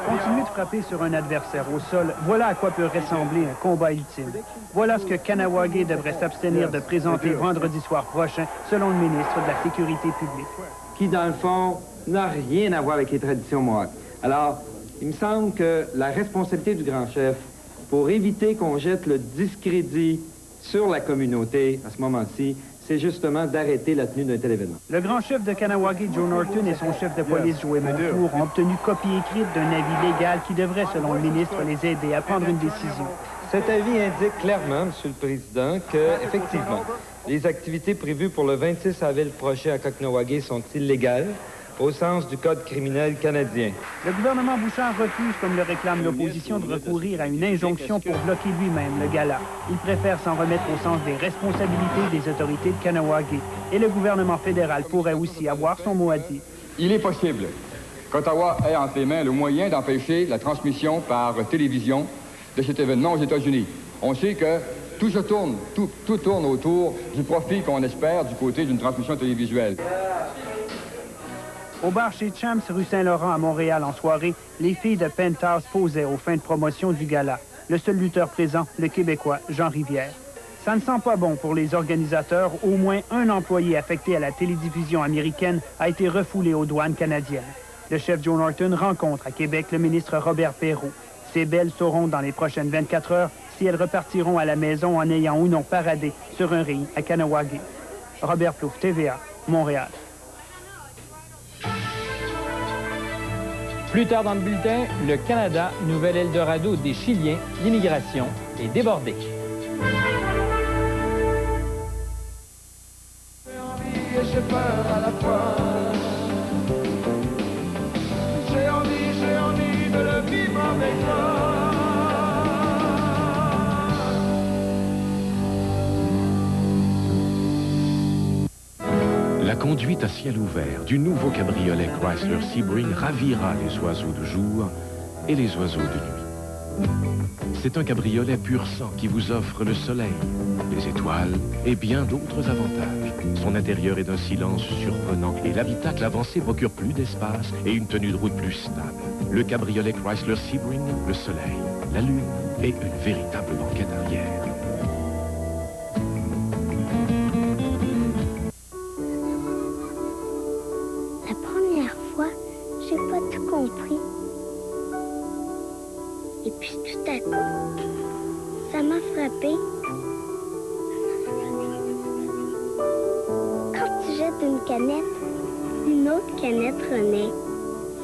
Continuer de frapper sur un adversaire au sol, voilà à quoi peut ressembler un combat ultime. Voilà ce que Kanawake devrait s'abstenir de présenter vendredi soir prochain, selon le ministre de la Sécurité publique. Qui, dans le fond, n'a rien à voir avec les traditions mohawks. Alors, il me semble que la responsabilité du grand chef, pour éviter qu'on jette le discrédit sur la communauté à ce moment-ci, c'est justement d'arrêter la tenue d'un tel événement. Le grand chef de Kanawake, Joe Norton, et son chef de police, Joey Montour, ont obtenu copie écrite d'un avis légal qui devrait, selon le ministre, les aider à prendre une décision. Cet avis indique clairement, Monsieur le Président, que, effectivement, les activités prévues pour le 26 avril prochain à Kahnawake sont illégales au sens du Code criminel canadien. Le gouvernement Bouchard refuse, comme le réclame l'opposition, de recourir à une injonction pour bloquer lui-même le gala. Il préfère s'en remettre au sens des responsabilités des autorités de Kanawake. Et le gouvernement fédéral pourrait aussi avoir son mot à dire. Il est possible qu'Ottawa ait entre les mains le moyen d'empêcher la transmission par télévision de cet événement aux États-Unis. On sait que tout tourne autour du profit qu'on espère du côté d'une transmission télévisuelle. Au bar chez Champs, rue Saint-Laurent à Montréal en soirée, les filles de Penthouse posaient aux fins de promotion du gala. Le seul lutteur présent, le Québécois Jean Rivière. Ça ne sent pas bon pour les organisateurs. Au moins un employé affecté à la télédiffusion américaine a été refoulé aux douanes canadiennes. Le chef Joe Norton rencontre à Québec le ministre Robert Perrault. Ces belles sauront dans les prochaines 24 heures si elles repartiront à la maison en ayant ou non paradé sur un ring à Kahnawake. Robert Plouffe, TVA, Montréal. Plus tard dans le bulletin, le Canada, nouvel Eldorado des Chiliens, l'immigration est débordée. J'ai peur à la fois. J'ai envie de le vivre avec toi. La conduite à ciel ouvert du nouveau cabriolet Chrysler Sebring ravira les oiseaux de jour et les oiseaux de nuit. C'est un cabriolet pur sang qui vous offre le soleil, les étoiles et bien d'autres avantages. Son intérieur est d'un silence surprenant et l'habitacle avancé procure plus d'espace et une tenue de route plus stable. Le cabriolet Chrysler Sebring, le soleil, la lune et une véritable banquette arrière. La première fois, j'ai pas tout compris. Et puis tout à coup, ça m'a frappé. Quand tu jettes une canette, une autre canette renaît.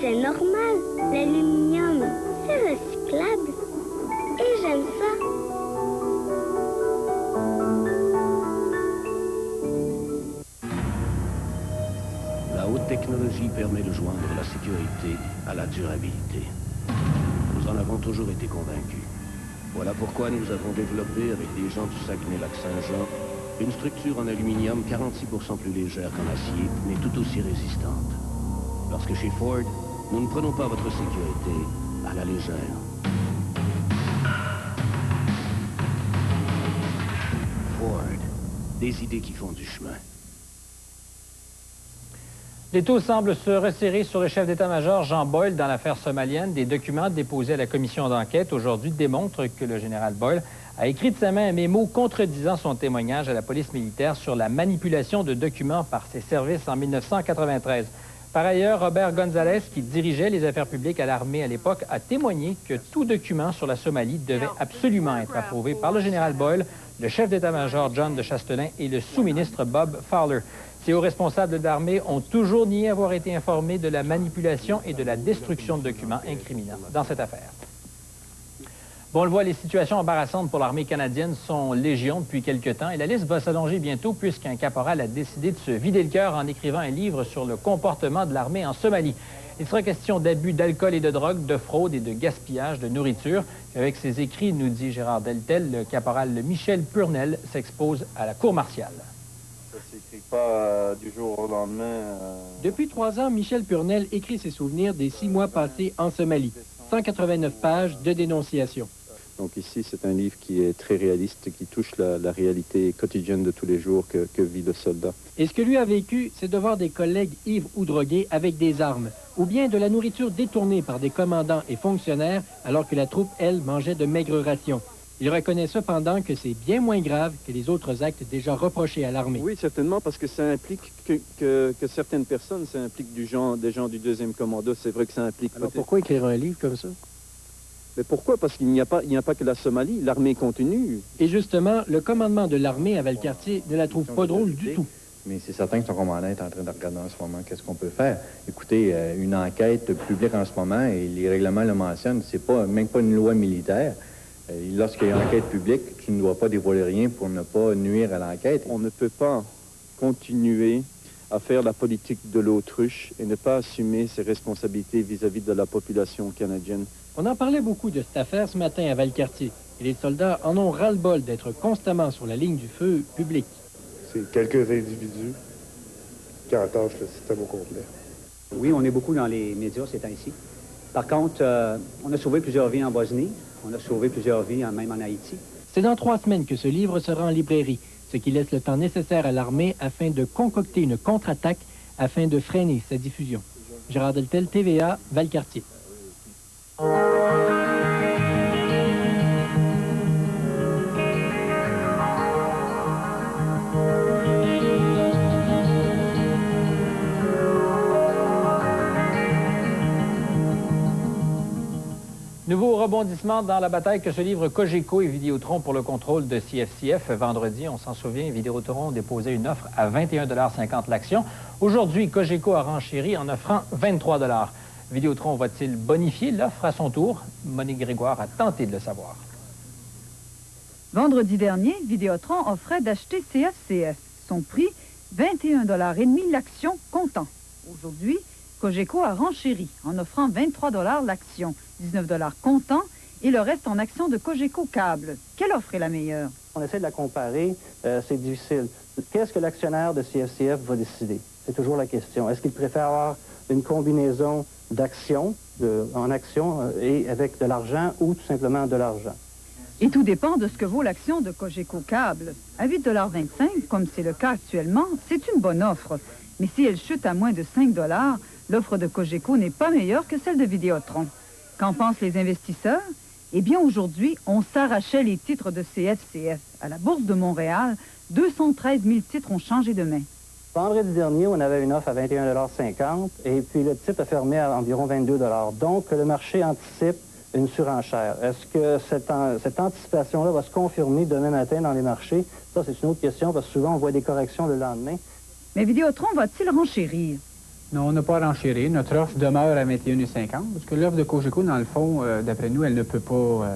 C'est normal, l'aluminium, c'est recyclable. Et j'aime ça. La haute technologie permet de joindre la sécurité à la durabilité. Nous en avons toujours été convaincus. Voilà pourquoi nous avons développé avec des gens du Saguenay-Lac-Saint-Jean une structure en aluminium 46% plus légère qu'en acier, mais tout aussi résistante. Parce que chez Ford, nous ne prenons pas votre sécurité à la légère. Ford, des idées qui font du chemin. Les taux semblent se resserrer sur le chef d'état-major Jean Boyle dans l'affaire somalienne. Des documents déposés à la commission d'enquête aujourd'hui démontrent que le général Boyle a écrit de sa main un mémo contredisant son témoignage à la police militaire sur la manipulation de documents par ses services en 1993. Par ailleurs, Robert Gonzalez, qui dirigeait les affaires publiques à l'armée à l'époque, a témoigné que tout document sur la Somalie devait absolument être approuvé par le général Boyle, le chef d'état-major John de Chastelain et le sous-ministre Bob Fowler. Ces hauts responsables de l'armée ont toujours nié avoir été informés de la manipulation et de la destruction de documents incriminants dans cette affaire. Bon, on le voit, les situations embarrassantes pour l'armée canadienne sont légion depuis quelque temps et la liste va s'allonger bientôt puisqu'un caporal a décidé de se vider le cœur en écrivant un livre sur le comportement de l'armée en Somalie. Il sera question d'abus d'alcool et de drogue, de fraude et de gaspillage de nourriture. Avec ses écrits, nous dit Gérard Deltel, le caporal Michel Purnell s'expose à la cour martiale. Ça ne s'écrit pas du jour au lendemain. Depuis 3 ans, Michel Purnell écrit ses souvenirs des 6 mois passés en Somalie. 189 pages de dénonciation. Donc ici, c'est un livre qui est très réaliste, qui touche la réalité quotidienne de tous les jours que vit le soldat. Et ce que lui a vécu, c'est de voir des collègues ivres ou drogués avec des armes, ou bien de la nourriture détournée par des commandants et fonctionnaires, alors que la troupe, elle, mangeait de maigres rations. Il reconnaît cependant que c'est bien moins grave que les autres actes déjà reprochés à l'armée. Oui, certainement, parce que ça implique que certaines personnes, ça implique des gens du 2e commando. C'est vrai que ça implique... Alors pourquoi écrire un livre comme ça? Mais pourquoi? Parce qu'il n'y a pas que la Somalie, l'armée continue. Et justement, le commandement de l'armée à Valcartier ne la trouve pas drôle du tout. Mais c'est certain que son commandant est en train de regarder en ce moment qu'est-ce qu'on peut faire. Écoutez, une enquête publique en ce moment, et les règlements le mentionnent, c'est même pas une loi militaire. Lorsqu'il y a une enquête publique, tu ne dois pas dévoiler rien pour ne pas nuire à l'enquête. On ne peut pas continuer à faire la politique de l'autruche et ne pas assumer ses responsabilités vis-à-vis de la population canadienne. On en parlait beaucoup de cette affaire ce matin à Valcartier. Et les soldats en ont ras-le-bol d'être constamment sur la ligne du feu public. C'est quelques individus qui entachent le système au complet. Oui, on est beaucoup dans les médias ces temps-ci. Par contre, on a sauvé plusieurs vies en Bosnie. On a sauvé plusieurs vies même en Haïti. C'est dans 3 semaines que ce livre sera en librairie, ce qui laisse le temps nécessaire à l'armée afin de concocter une contre-attaque afin de freiner sa diffusion. Gérard Deltel, TVA, Valcartier. Nouveau rebondissement dans la bataille que se livrent Cogeco et Vidéotron pour le contrôle de CFCF. Vendredi, on s'en souvient, Vidéotron déposait une offre à 21,50 $ l'action. Aujourd'hui, Cogeco a renchéri en offrant 23 $. Vidéotron va-t-il bonifier l'offre à son tour? Monique Grégoire a tenté de le savoir. Vendredi dernier, Vidéotron offrait d'acheter CFCF. Son prix, 21,50 $ l'action comptant. Aujourd'hui, Cogeco a renchéri en offrant 23 $ l'action, 19 $ comptant et le reste en action de Cogeco Câble. Quelle offre est la meilleure? On essaie de la comparer, c'est difficile. Qu'est-ce que l'actionnaire de CFCF va décider? C'est toujours la question. Est-ce qu'il préfère avoir une combinaison d'actions, en actions et avec de l'argent ou tout simplement de l'argent? Et tout dépend de ce que vaut l'action de Cogeco Câble. À 8,25 $, comme c'est le cas actuellement, c'est une bonne offre. Mais si elle chute à moins de 5 $, l'offre de Cogeco n'est pas meilleure que celle de Vidéotron. Qu'en pensent les investisseurs? Eh bien, aujourd'hui, on s'arrachait les titres de CFCF. À la Bourse de Montréal, 213 000 titres ont changé de main. Vendredi dernier, on avait une offre à 21,50 $ et puis le titre a fermé à environ 22 $. Donc, le marché anticipe une surenchère. Est-ce que cette anticipation-là va se confirmer demain matin dans les marchés? Ça, c'est une autre question parce que souvent, on voit des corrections le lendemain. Mais Vidéotron va-t-il renchérir? Non, on n'a pas renchéri. Notre offre demeure à 21,50 $, parce que l'offre de Cogeco, dans le fond, d'après nous, elle ne peut pas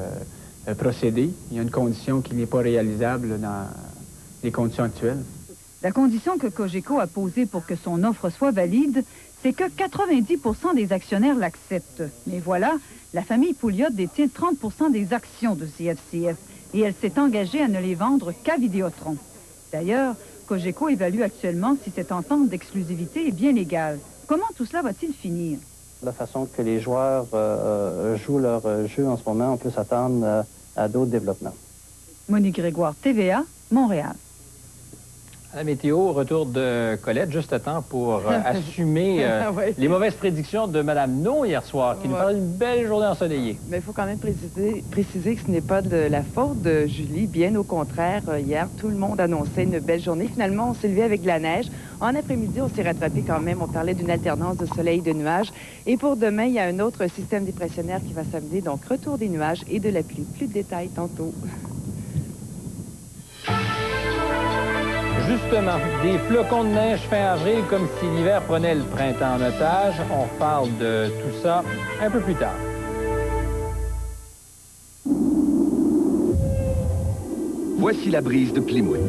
procéder. Il y a une condition qui n'est pas réalisable dans les conditions actuelles. La condition que Cogeco a posée pour que son offre soit valide, c'est que 90 % des actionnaires l'acceptent. Mais voilà, la famille Pouliot détient 30 % des actions de CFCF et elle s'est engagée à ne les vendre qu'à Vidéotron. D'ailleurs, Cogeco évalue actuellement si cette entente d'exclusivité est bien légale. Comment tout cela va-t-il finir? La façon que les joueurs jouent leur jeu en ce moment, on peut s'attendre à d'autres développements. Monique Grégoire, TVA, Montréal. À la météo, retour de Colette, juste à temps pour assumer les mauvaises prédictions de Mme No hier soir, qui nous parle d'une belle journée ensoleillée. Mais il faut quand même préciser que ce n'est pas de la faute de Julie. Bien au contraire, hier, tout le monde annonçait une belle journée. Finalement, on s'est levé avec de la neige. En après-midi, on s'est rattrapé quand même. On parlait d'une alternance de soleil et de nuages. Et pour demain, il y a un autre système dépressionnaire qui va s'amener. Donc, retour des nuages et de la pluie. Plus de détails tantôt. Justement, des flocons de neige fin avril, comme si l'hiver prenait le printemps en otage. On parle de tout ça un peu plus tard. Voici la brise de Plymouth.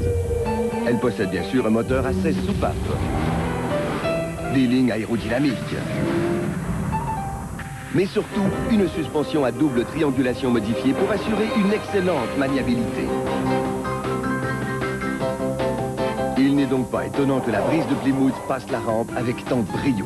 Elle possède bien sûr un moteur à 16 soupapes, des lignes aérodynamiques, mais surtout une suspension à double triangulation modifiée pour assurer une excellente maniabilité. Il n'est donc pas étonnant que la brise de Plymouth passe la rampe avec tant de brio.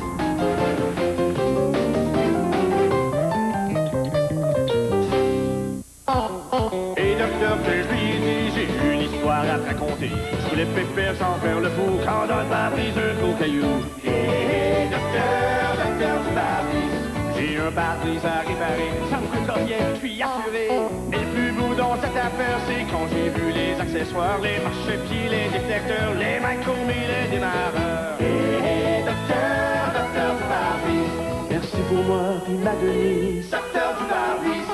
Et docteur Perry, j'ai une histoire à te raconter. Je voulais pépère sans faire le fou quand dans le pare-brise un gros caillou. Et docteur du pare-brise, j'ai un pare-brise à réparer. Ça me coûte rien, je suis assuré. Et le plus beau dans cette affaire, c'est quand j'ai vu les accessoires, les marchepieds, les détecteurs, les micro-mille, les démarreurs. Et docteur du pare-brise, merci pour moi, puis ma Denise. Docteur du pare-brise.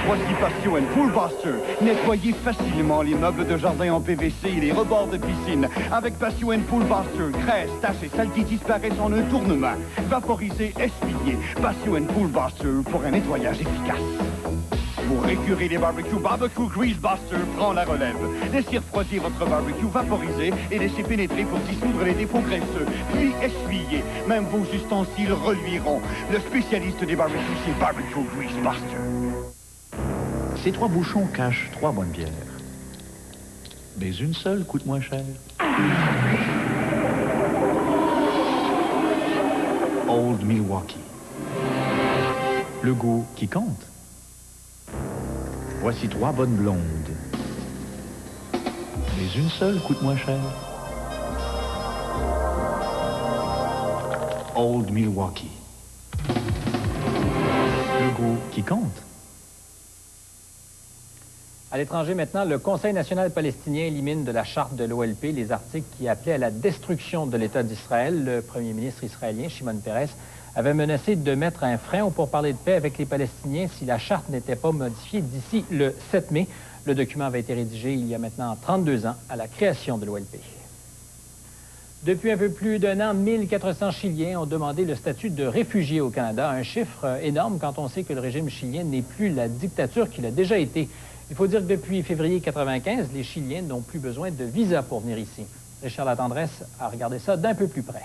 Voici Patio & Pool Buster. Nettoyez facilement les meubles de jardin en PVC et les rebords de piscine. Avec Patio & Pool Buster, graisse, taches et saletés disparaissent en un tournement. Vaporisez, essuyez. Patio & Pool Buster pour un nettoyage efficace. Pour récurer les barbecues, Barbecue Grease Buster prend la relève. Laissez refroidir votre barbecue vaporisé et laissez pénétrer pour dissoudre les défauts graisseux. Puis essuyez. Même vos ustensiles reluiront. Le spécialiste des barbecues, c'est Barbecue Grease Buster. Ces 3 bouchons cachent 3 bonnes bières. Mais une seule coûte moins cher. Old Milwaukee. Le goût qui compte. Voici 3 bonnes blondes. Mais une seule coûte moins cher. Old Milwaukee. Le goût qui compte. À l'étranger maintenant, le Conseil national palestinien élimine de la charte de l'OLP les articles qui appelaient à la destruction de l'État d'Israël. Le premier ministre israélien, Shimon Peres, avait menacé de mettre un frein aux pourparlers de paix avec les Palestiniens si la charte n'était pas modifiée d'ici le 7 mai. Le document avait été rédigé il y a maintenant 32 ans à la création de l'OLP. Depuis un peu plus d'un an, 1400 Chiliens ont demandé le statut de réfugié au Canada, un chiffre énorme quand on sait que le régime chilien n'est plus la dictature qu'il a déjà été. Il faut dire que depuis février 1995, les Chiliens n'ont plus besoin de visa pour venir ici. Richard Latendresse a regardé ça d'un peu plus près.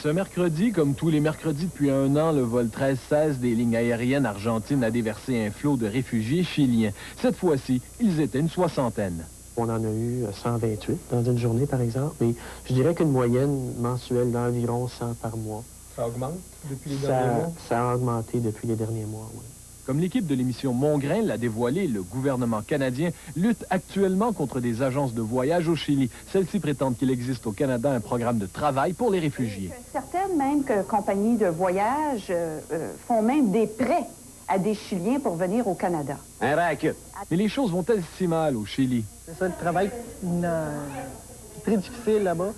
Ce mercredi, comme tous les mercredis depuis un an, le vol 13-16 des lignes aériennes argentines a déversé un flot de réfugiés chiliens. Cette fois-ci, ils étaient une soixantaine. On en a eu 128 dans une journée, par exemple, mais je dirais qu'une moyenne mensuelle d'environ 100 par mois. Ça augmente depuis les derniers mois? Ça a augmenté depuis les derniers mois, oui. Comme l'équipe de l'émission Mongrain l'a dévoilé, le gouvernement canadien lutte actuellement contre des agences de voyage au Chili. Celles-ci prétendent qu'il existe au Canada un programme de travail pour les réfugiés. Certaines même compagnies de voyage font même des prêts à des Chiliens pour venir au Canada. Un racket. Mais les choses vont-elles si mal au Chili? C'est ça, le travail très difficile là-bas.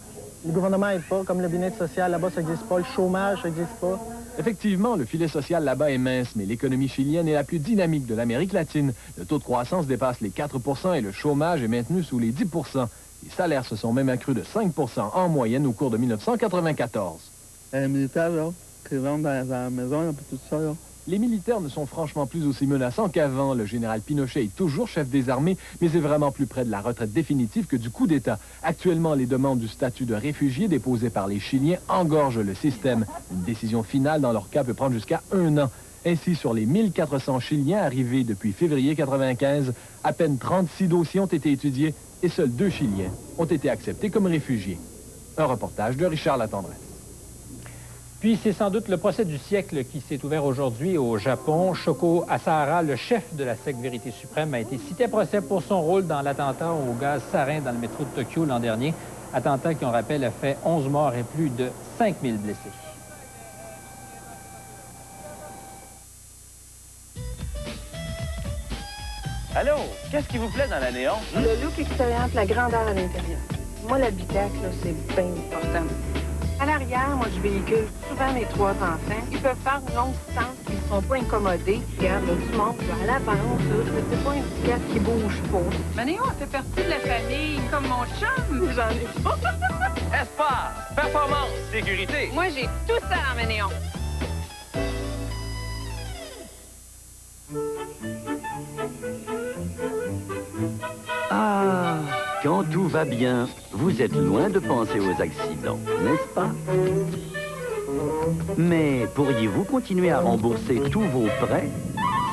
Le gouvernement n'aide pas, comme le bien-être social là-bas, ça n'existe pas. Le chômage, ça n'existe pas. Effectivement, le filet social là-bas est mince, mais l'économie chilienne est la plus dynamique de l'Amérique latine. Le taux de croissance dépasse les 4 % et le chômage est maintenu sous les 10 %. Les salaires se sont même accrus de 5 % en moyenne au cours de 1994. Les militaires, là, qui rentrent dans la maison, un peu tout ça, là. Les militaires ne sont franchement plus aussi menaçants qu'avant. Le général Pinochet est toujours chef des armées, mais est vraiment plus près de la retraite définitive que du coup d'État. Actuellement, les demandes du statut de réfugié déposées par les Chiliens engorgent le système. Une décision finale dans leur cas peut prendre jusqu'à 1 an. Ainsi, sur les 1400 Chiliens arrivés depuis février 1995, à peine 36 dossiers ont été étudiés et seuls 2 Chiliens ont été acceptés comme réfugiés. Un reportage de Richard Latendresse. Puis c'est sans doute le procès du siècle qui s'est ouvert aujourd'hui au Japon. Shoko Asahara, le chef de la secte Vérité Suprême, a été cité à procès pour son rôle dans l'attentat au gaz sarin dans le métro de Tokyo l'an dernier. Attentat qui, on rappelle, a fait 11 morts et plus de 5000 blessés. Allô? Qu'est-ce qui vous plaît dans la Néon? Le look extérieur, la grandeur à l'intérieur. Moi, l'habitacle, c'est bien important. À l'arrière, moi, je véhicule souvent mes 3 enfants. Ils peuvent faire une longue distance, ils ne sont pas incommodés. Regarde, là, du monde, là, à l'avance, c'est pas une petite qui bouge pas. Manéon, elle fait partie de la famille, comme mon chum. J'en ai pas. Espace, performance, sécurité. Moi, j'ai tout ça dans Manéon. Ah, quand tout va bien, vous êtes loin de penser aux accidents, n'est-ce pas? Mais pourriez-vous continuer à rembourser tous vos prêts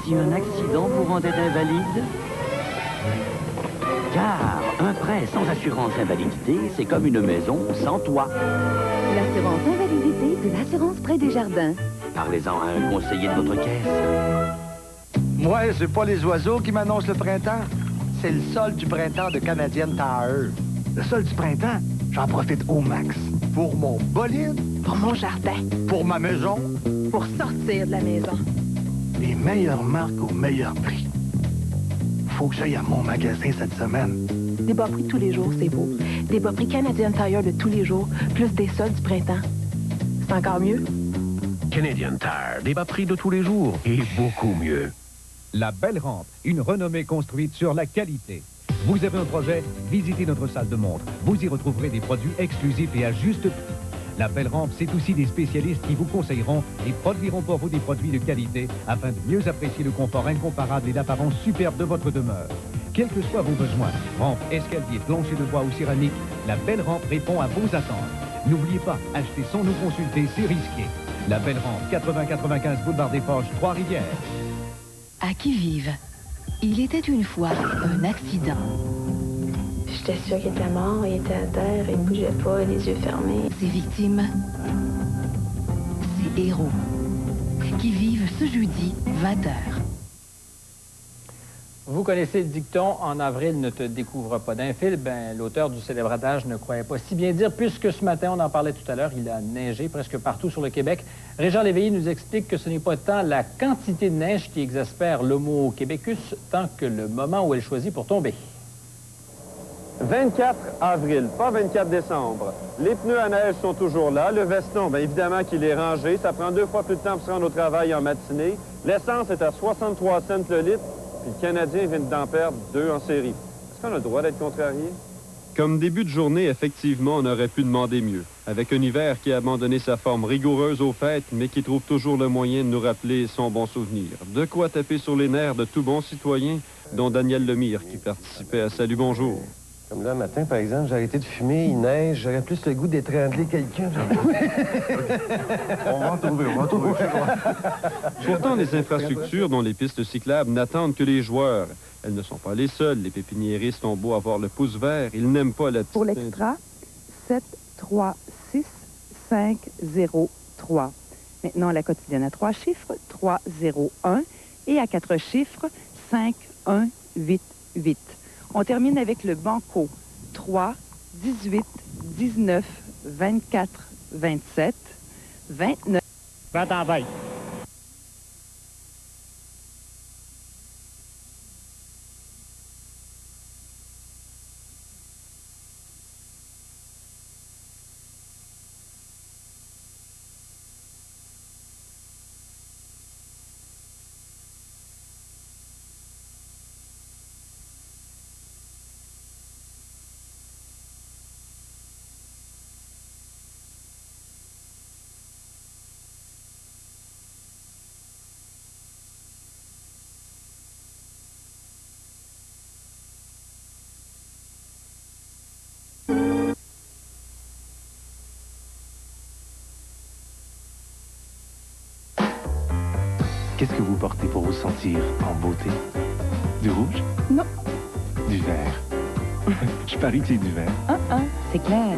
si un accident vous rendait invalide? Car un prêt sans assurance invalidité, c'est comme une maison sans toit. L'assurance invalidité de l'assurance Prêt des Jardins. Parlez-en à un conseiller de votre caisse. Moi, c'est pas les oiseaux qui m'annoncent le printemps. C'est le sol du printemps de Canadian Tire. Le sol du printemps, j'en profite au max. Pour mon bolide. Pour mon jardin. Pour ma maison. Pour sortir de la maison. Les meilleures marques au meilleur prix. Faut que j'aille à mon magasin cette semaine. Des bas prix tous les jours, c'est beau. Des bas prix Canadian Tire de tous les jours, plus des soldes du printemps. C'est encore mieux. Canadian Tire, des bas prix de tous les jours et beaucoup mieux. La Belle Rampe, une renommée construite sur la qualité. Vous avez un projet? Visitez notre salle de montre. Vous y retrouverez des produits exclusifs et à juste prix. La Belle Rampe, c'est aussi des spécialistes qui vous conseilleront et produiront pour vous des produits de qualité afin de mieux apprécier le confort incomparable et l'apparence superbe de votre demeure. Quels que soient vos besoins, rampe, escalier, plancher de bois ou céramique, la Belle Rampe répond à vos attentes. N'oubliez pas, acheter sans nous consulter, c'est risqué. La Belle Rampe, 80-95 Boulevard des Forges, Trois-Rivières. À qui-vive, il était une fois un accident. J'étais sûre qu'il était mort, il était à terre, il ne bougeait pas, les yeux fermés. Ses victimes, ses héros, qui vivent ce jeudi, 20h. Vous connaissez le dicton « En avril, ne te découvre pas d'un fil ». Ben, l'auteur du célèbre adage ne croyait pas si bien dire, puisque ce matin, on en parlait tout à l'heure, il a neigé presque partout sur le Québec. Régent Léveillé nous explique que ce n'est pas tant la quantité de neige qui exaspère l'homo québécus, tant que le moment où elle choisit pour tomber. 24 avril, pas 24 décembre. Les pneus à neige sont toujours là. Le veston, bien évidemment qu'il est rangé. Ça prend 2 fois plus de temps pour se rendre au travail en matinée. L'essence est à 63 cents le litre. Puis le Canadien vient d'en perdre 2 en série. Est-ce qu'on a le droit d'être contrarié? Comme début de journée, effectivement, on aurait pu demander mieux. Avec un hiver qui a abandonné sa forme rigoureuse aux fêtes, mais qui trouve toujours le moyen de nous rappeler son bon souvenir. De quoi taper sur les nerfs de tout bon citoyen, dont Daniel Lemire, qui participait à Salut Bonjour. Comme là, matin, par exemple, j'ai arrêté de fumer, il neige, j'aurais plus le goût d'étrangler quelqu'un. On va en trouver. Pourtant, les infrastructures, dont les pistes cyclables, n'attendent que les joueurs. Elles ne sont pas les seules. Les pépiniéristes ont beau avoir le pouce vert, ils n'aiment pas la petite... Pour l'extra, 7, 3, 6, 5, 0, 3. Maintenant, la quotidienne à 3 chiffres, 3, 0, 1. Et à 4 chiffres, 5, 1, 8, 8. On termine avec le banco. 3, 18, 19, 24, 27, 29... 20 en veille. Qu'est-ce que vous portez pour vous sentir en beauté? Du rouge? Non. Du vert? Je parie que c'est du vert. C'est clair.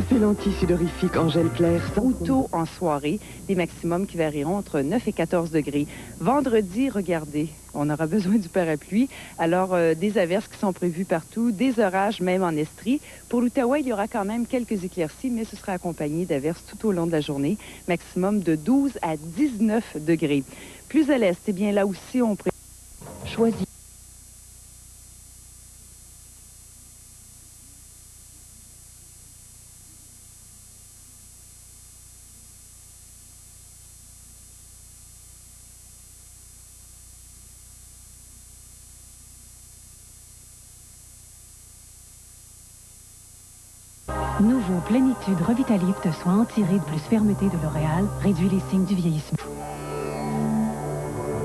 C'est l'anti-sudorifique en gel clair. Ou tôt en soirée, des maximums qui varieront entre 9 et 14 degrés. Vendredi, regardez, on aura besoin du parapluie. Alors, des averses qui sont prévues partout, des orages même en Estrie. Pour l'Outaouais, il y aura quand même quelques éclaircies, mais ce sera accompagné d'averses tout au long de la journée. Maximum de 12 à 19 degrés. Plus à l'est, eh bien là aussi, on choisit. Nouveau Plénitude Revitalift, soin anti-rides plus fermeté de L'Oréal, réduit les signes du vieillissement.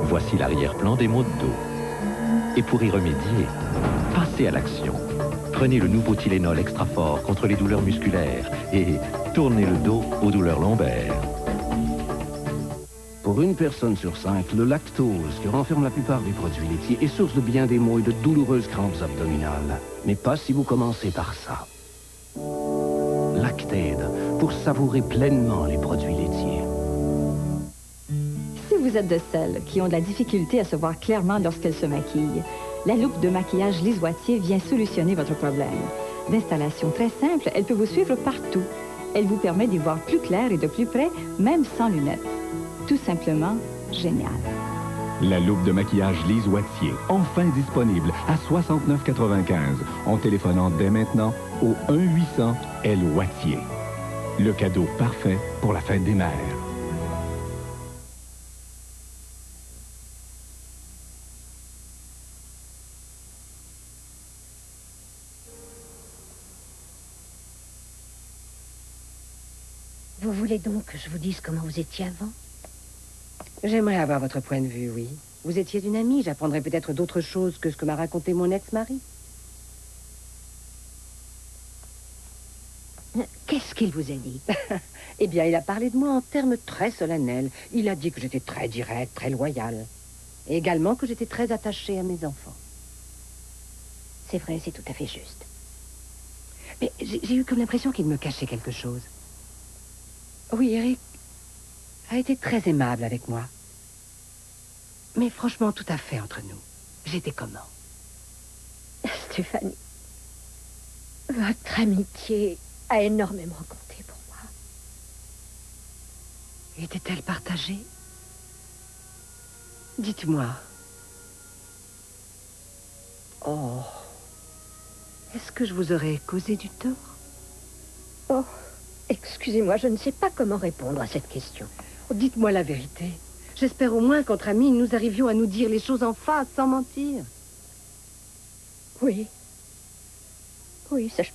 Voici l'arrière-plan des maux de dos. Et pour y remédier, passez à l'action. Prenez le nouveau Tylenol extra fort contre les douleurs musculaires et tournez le dos aux douleurs lombaires. Pour une personne sur 5, le lactose, qui renferme la plupart des produits laitiers, est source de bien des maux et de douloureuses crampes abdominales. Mais pas si vous commencez par ça. Lactaid, pour savourer pleinement les produits laitiers. Si vous êtes de celles qui ont de la difficulté à se voir clairement lorsqu'elles se maquillent, la loupe de maquillage Lise Wattier vient solutionner votre problème. D'installation très simple, elle peut vous suivre partout. Elle vous permet d'y voir plus clair et de plus près, même sans lunettes. Tout simplement génial. La loupe de maquillage Lise Wattier, enfin disponible à 69,95 en téléphonant dès maintenant au 1-800-L-Wattier. Le cadeau parfait pour la fête des mères. Vous voulez donc que je vous dise comment vous étiez avant? J'aimerais avoir votre point de vue, oui. Vous étiez une amie, j'apprendrais peut-être d'autres choses que ce que m'a raconté mon ex-mari. Qu'est-ce qu'il vous a dit? Eh bien, il a parlé de moi en termes très solennels. Il a dit que j'étais très directe, très loyale. Et également que j'étais très attachée à mes enfants. C'est vrai, c'est tout à fait juste. Mais j'ai eu comme l'impression qu'il me cachait quelque chose. Oui, Eric a été très aimable avec moi. Mais franchement, tout à fait entre nous. J'étais comment? Stéphanie, votre amitié a énormément compté pour moi. Était-elle partagée? Dites-moi. Oh. Est-ce que je vous aurais causé du tort? Oh, excusez-moi, je ne sais pas comment répondre à cette question. Oh, dites-moi la vérité. J'espère au moins qu'entre amis, nous arrivions à nous dire les choses en face, sans mentir. Oui. Oui, ça je